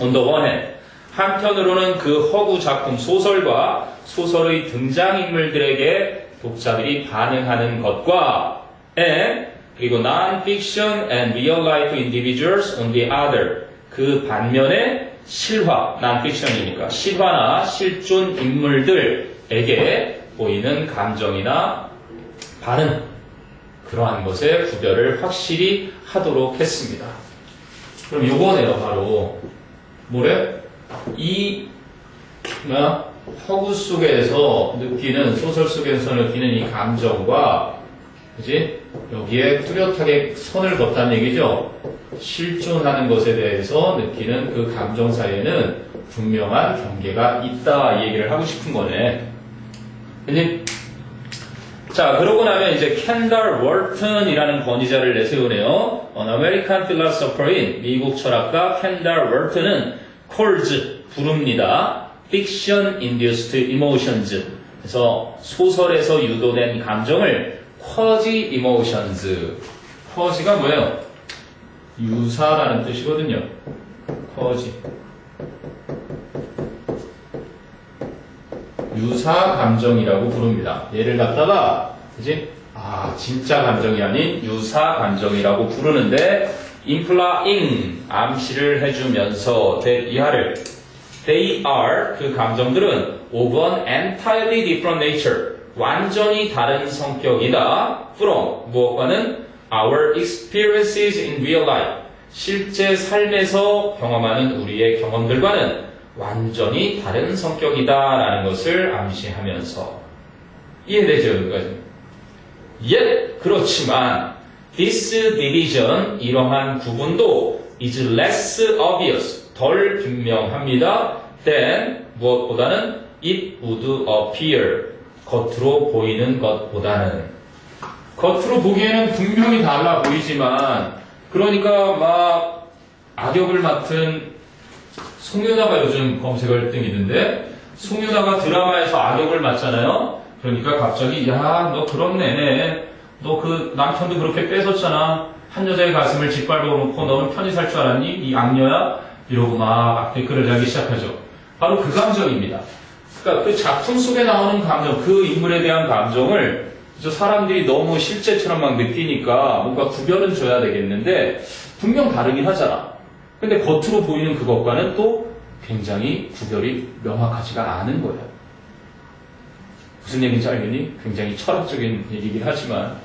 On the one hand, 한편으로는 그 허구 작품 소설과 소설의 등장인물들에게 독자들이 반응하는 것과 and 그리고 non-fiction and real-life individuals on the other. 그 반면에 실화, non-fiction이니까 실화나 실존 인물들에게 보이는 감정이나 반응, 그러한 것의 구별을 확실히 하도록 했습니다. 그럼 요거네요, 바로. 뭐래? 이 허구 속에서 느끼는, 소설 속에서 느끼는 이 감정과, 그지? 여기에 뚜렷하게 선을 걷다는 얘기죠. 실존하는 것에 대해서 느끼는 그 감정 사이에는 분명한 경계가 있다, 이 얘기를 하고 싶은 거네. 그지? 자, 그러고 나면 다음에 이제 켄달 월튼이라는 권위자를 내세우네요. An American philosopher인 미국 철학가 켄달 월튼은 calls 부릅니다. Fiction induced emotions. 그래서 소설에서 유도된 감정을 quasi emotions. quasi가 뭐예요? 유사라는 뜻이거든요. quasi. 유사 감정이라고 부릅니다. 얘를 갖다가 그지? 진짜 감정이 아닌 유사 감정이라고 부르는데 implying 암시를 해주면서 이하를 they are 그 감정들은 of an entirely different nature 완전히 다른 성격이다 from 무엇과는 our experiences in real life 실제 삶에서 경험하는 우리의 경험들과는 완전히 다른 성격이다라는 것을 암시하면서 이해되죠? 여기까지? 그렇지만 this division 이러한 구분도 is less obvious 덜 분명합니다. than 무엇보다는 it would appear 겉으로 보이는 것보다는 겉으로 보기에는 분명히 달라 보이지만 그러니까 막 악역을 맡은 송윤아가 요즘 검색 1등이던데 송윤아가 드라마에서 악역을 맡잖아요. 그러니까 갑자기 야 너 그런 애네 너 그 남편도 그렇게 뺏었잖아 한 여자의 가슴을 짓밟아 놓고 너는 편히 살 줄 알았니? 이 악녀야? 이러고 막 댓글을 달기 시작하죠. 바로 그 감정입니다. 그러니까 그 작품 속에 나오는 감정 그 인물에 대한 감정을 사람들이 너무 실제처럼 막 느끼니까 뭔가 구별은 줘야 되겠는데 분명 다르긴 하잖아. 근데 겉으로 보이는 그것과는 또 굉장히 구별이 명확하지가 않은 거예요. 무슨 얘기인지 알겠니? 굉장히 철학적인 얘기긴 하지만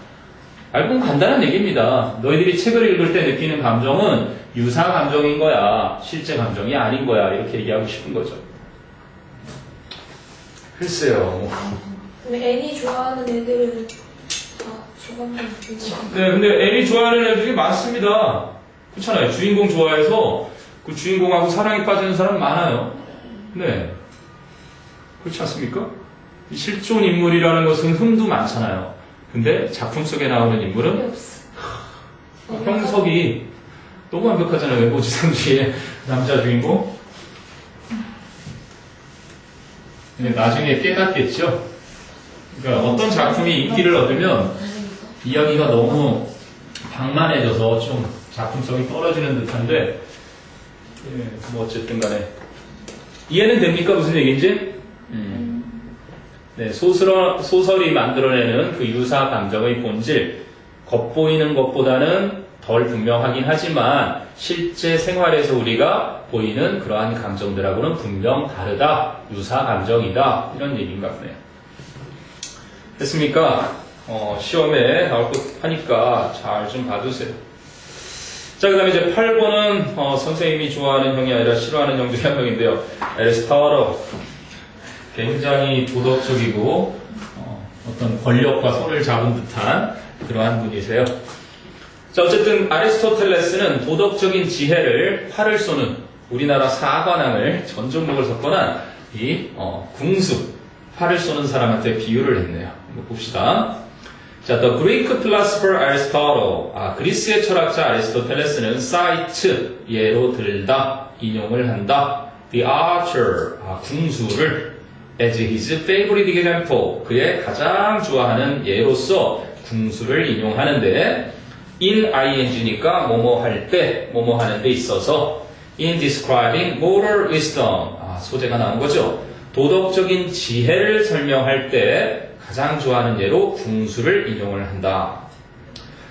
알고 보면 간단한 얘기입니다. 너희들이 책을 읽을 때 느끼는 감정은 유사 감정인 거야. 실제 감정이 아닌 거야. 이렇게 얘기하고 싶은 거죠. 글쎄요. 근데 애니 좋아하는 애들은 다 저것만 느끼는 네, 근데 애니 좋아하는 애들이 많습니다. 그렇잖아요. 주인공 좋아해서 그 주인공하고 사랑에 빠지는 사람 많아요. 네. 그렇지 않습니까? 실존 인물이라는 것은 흠도 많잖아요. 근데 작품 속에 나오는 인물은 없어. 형석이 너무 완벽하잖아요. 외모지상주의 남자 주인공. 근데 나중에 깨닫겠죠. 그러니까 어떤 작품이 인기를 얻으면 이야기가 너무 방만해져서 좀 작품성이 떨어지는 듯한데 뭐 어쨌든 간에 이해는 됩니까? 무슨 얘기인지? 네, 소설이 만들어내는 그 유사 감정의 본질 겉보이는 것보다는 덜 분명하긴 하지만 실제 생활에서 우리가 보이는 그러한 감정들하고는 분명 다르다. 유사 감정이다. 이런 얘기인가 보네요. 됐습니까? 시험에 나올 것 하니까 잘 좀 봐두세요. 자, 그 다음에 이제 8번은 선생님이 좋아하는 형이 아니라 싫어하는 형 중에 한 명인데요. 에리스토tle. 굉장히 도덕적이고 어떤 권력과 손을 잡은 듯한 그러한 분이세요. 자, 어쨌든 아리스토텔레스는 도덕적인 지혜를 활을 쏘는 우리나라 사관왕을 전종목을 섞거나 이 궁수 활을 쏘는 사람한테 비유를 했네요. 한번 봅시다. 자, the Greek philosopher Aristotle. 그리스의 철학자 아리스토텔레스는 사이트 예로 들다 인용을 한다. The archer 궁수를 as his favorite example 그의 가장 좋아하는 예로서 궁수를 인용하는데 in ing니까 뭐뭐 할 때 뭐뭐 하는 데 있어서 in describing moral wisdom 소재가 나온 거죠. 도덕적인 지혜를 설명할 때 가장 좋아하는 예로 궁수를 인용을 한다.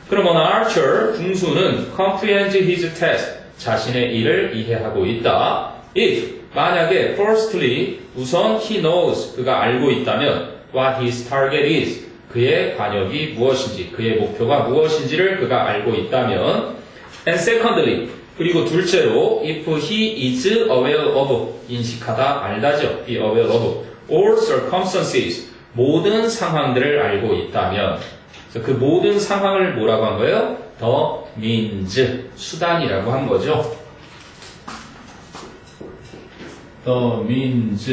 그러면 archer 궁수는 comprehends his task 자신의 일을 이해하고 있다. if 만약에 firstly 우선 he knows 그가 알고 있다면 what his target is 그의 관역이 무엇인지 그의 목표가 무엇인지를 그가 알고 있다면 and secondly 그리고 둘째로 if he is aware of 인식하다 알다죠. be aware of all circumstances 모든 상황들을 알고 있다면 그래서 그 모든 상황을 뭐라고 한 거예요? the means 수단이라고 한 거죠. the means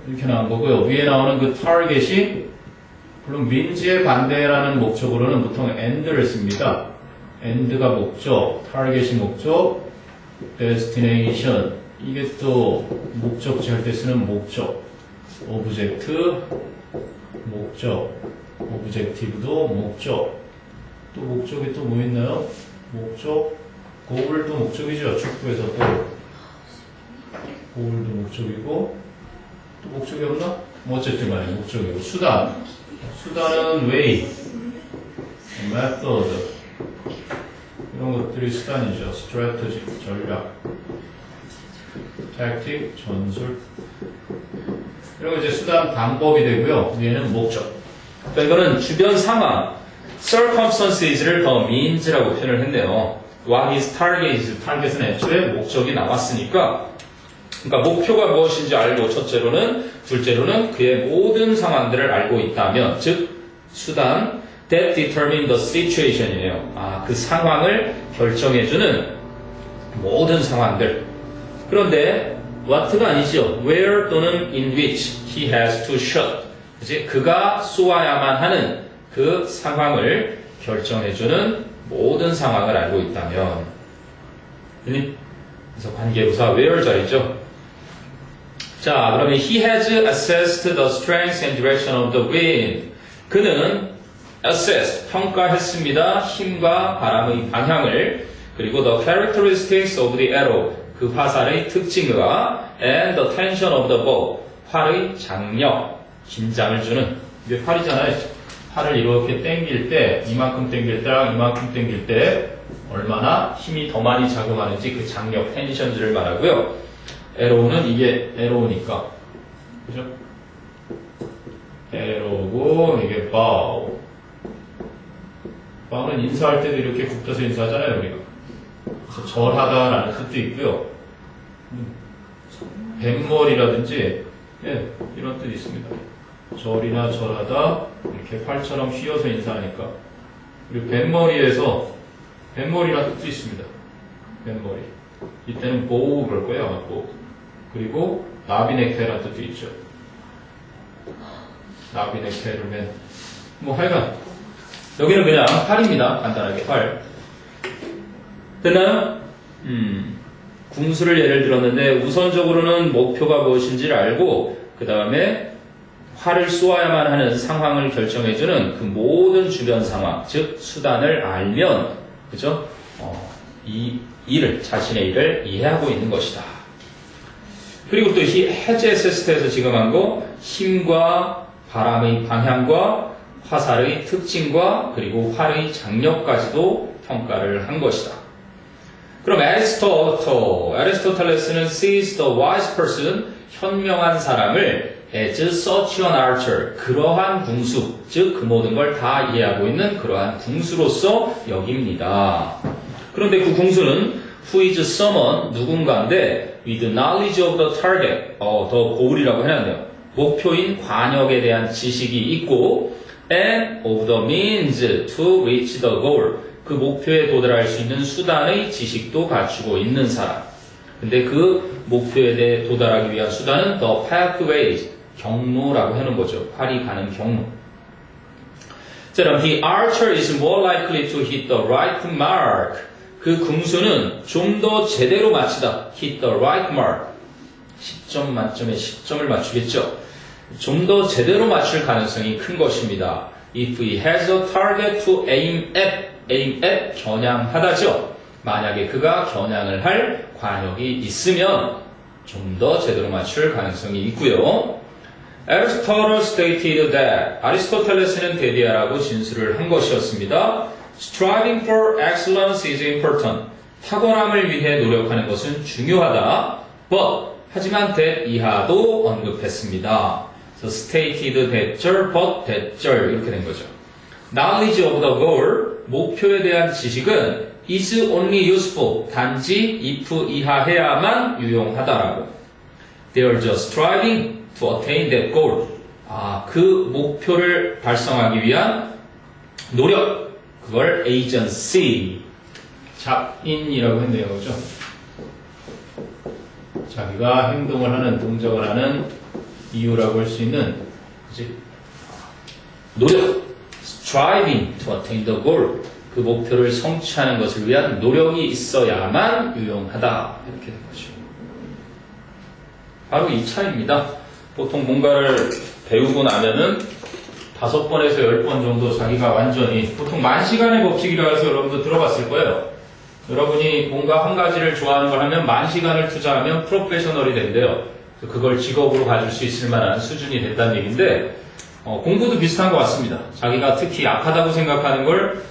이렇게 나온 거고요. 위에 나오는 그 target이 물론 means의 반대라는 목적으로는 보통 and를 씁니다. and가 목적, target이 목적, destination 이게 또 목적지 할 때 쓰는 목적, object, 목적, objective도 목적. 또 목적이 또 뭐 있나요? 목적, goal도 목적이죠. 축구에서 goal도 목적이고 또 목적이 없나? 뭐 어쨌든 간에 목적이고 수단은 way, method 이런 것들이 수단이죠. strategy, 전략, tactic, 전술 이런 거 이제 수단 방법이 되고요. 얘는 목적. 그러니까 이거는 주변 상황 circumstances를 더 means라고 표현을 했네요. What is target? target은 애초에 목적이 나왔으니까 그러니까 목표가 무엇인지 알고 첫째로는 둘째로는 그의 모든 상황들을 알고 있다면 즉 수단 that determine the situation이에요. 그 상황을 결정해주는 모든 상황들. 그런데 what가 아니죠. where 또는 in which he has to shoot. 이제 그가 쏘아야만 하는 그 상황을 결정해주는 모든 상황을 알고 있다면 그래서 관계부사 where 자리죠. 자, 그러면 he has assessed the strength and direction of the wind. 그는 assessed, 평가했습니다. 힘과 바람의 방향을 그리고 the characteristics of the arrow, 그 화살의 특징과 and the tension of the bow, 활의 장력, 긴장을 주는 이게 활이잖아요. 활을 이렇게 당길 때 이만큼 당길 때랑 이만큼 당길 때 얼마나 힘이 더 많이 작용하는지 그 장력, 텐션들을 말하고요. 에로우는 이게 에로우니까 그죠? 에로우고 이게 바우. 바우는 인사할 때도 이렇게 굽혀서 인사하잖아요 우리가. 그래서 절하다라는 뜻도 있고요. 뱃머리라든지 이런 뜻이 있습니다. 절이나 절하다 이렇게 팔처럼 휘어서 인사하니까 그리고 뱃머리에서 뱃머리라는 뜻도 있습니다. 뱃머리 이때는 보우 그럴 거예요 아마 보우. 그리고 나비네케라는 뜻도 있죠. 나비네케르면 뭐 하여간 여기는 그냥 활입니다. 간단하게 활. 됐나요? 궁수를 예를 들었는데 우선적으로는 목표가 무엇인지를 알고 그 다음에 활을 쏘아야만 하는 상황을 결정해주는 그 모든 주변 상황, 즉 수단을 알면 그죠? 이 일을 자신의 일을 이해하고 있는 것이다. 그리고 또 이 해제 테스트에서 지금 한 거 힘과 바람의 방향과 화살의 특징과 그리고 활의 장력까지도 평가를 한 것이다. 그럼 아리스토텔레스는 sees the wise person, 현명한 사람을 as such an archer, 그러한 궁수, 즉 그 모든 걸 다 이해하고 있는 그러한 궁수로서 여깁니다. 그런데 그 궁수는 who is someone, 누군가인데 with knowledge of the target, 더 고울이라고 해놨네요. 목표인 관역에 대한 지식이 있고 and of the means to reach the goal, 그 목표에 도달할 수 있는 수단의 지식도 갖추고 있는 사람. 근데 그 목표에 대해 도달하기 위한 수단은 the pathways, 경로라고 하는 거죠. 활이 가는 경로. 자, 그럼 the archer is more likely to hit the right mark. 그 궁수는 좀 더 제대로 맞추다. hit the right mark. 10점 만점에 10점을 맞추겠죠. 좀 더 제대로 맞출 가능성이 큰 것입니다. If he has a target to aim at 겨냥하다죠. 만약에 그가 겨냥을 할 관역이 있으면 좀 더 제대로 맞출 가능성이 있고요. Aristotle stated that 아리스토텔레스는 대디아라고 진술을 한 것이었습니다. Striving for excellence is important. 탁월함을 위해 노력하는 것은 중요하다. But 하지만 that 이하도 언급했습니다. So stated 대절, but 대절 이렇게 된 거죠. Knowledge of the goal, 목표에 대한 지식은 is only useful, 단지 if 이하해야만 유용하다라고. They are just striving to attain that goal. 그 목표를 달성하기 위한 노력, 그걸 agency, 작인이라고 했네요. 그죠? 자기가 행동을 하는, 동작을 하는 이유라고 할 수 있는, 그치? 노력, striving to attain the goal. 그 목표를 성취하는 것을 위한 노력이 있어야만 유용하다. 이렇게 된 거죠. 바로 이 차이입니다. 보통 뭔가를 배우고 나면은 5번에서 10번 정도 자기가 완전히, 보통 10,000시간의 법칙이라 해서 여러분도 들어봤을 거예요. 여러분이 뭔가 한 가지를 좋아하는 걸 하면 10,000시간을 투자하면 프로페셔널이 된대요. 그걸 직업으로 가질 수 있을 만한 수준이 된다는 얘기인데, 공부도 비슷한 것 같습니다. 자기가 특히 약하다고 생각하는 걸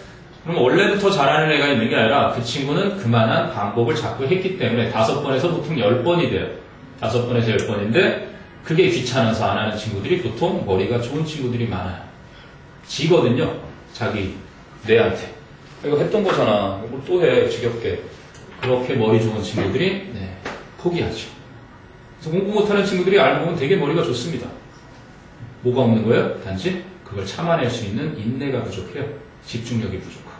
그럼 원래부터 잘하는 애가 있는 게 아니라 그 친구는 그만한 방법을 자꾸 했기 때문에 5번에서 보통 10번이 돼요. 5번에서 10번인데 그게 귀찮아서 안 하는 친구들이 보통 머리가 좋은 친구들이 많아요. 지거든요. 자기 뇌한테. 이거 했던 거잖아. 이걸 또 해. 지겹게. 그렇게 머리 좋은 친구들이 포기하죠. 그래서 공부 못하는 친구들이 알고 보면 되게 머리가 좋습니다. 뭐가 없는 거예요? 단지 그걸 참아낼 수 있는 인내가 부족해요. 집중력이 부족하고.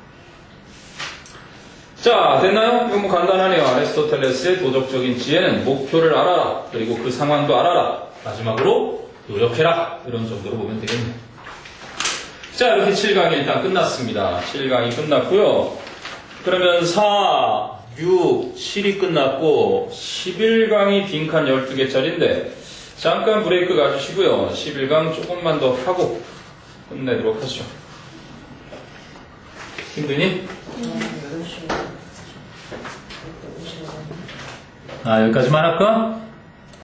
자, 됐나요? 이거 뭐 간단하네요. 아리스토텔레스의 도덕적인 지혜는 목표를 알아라. 그리고 그 상황도 알아라. 마지막으로 노력해라. 이런 정도로 보면 되겠네요. 자, 이렇게 7강이 일단 끝났습니다. 7강이 끝났고요. 그러면 4, 6, 7이 끝났고 11강이 빈칸 12개짜리인데 잠깐 브레이크 가주시고요. 11강 조금만 더 하고 끝내도록 하죠. 힘드니? 여기까지만 할까?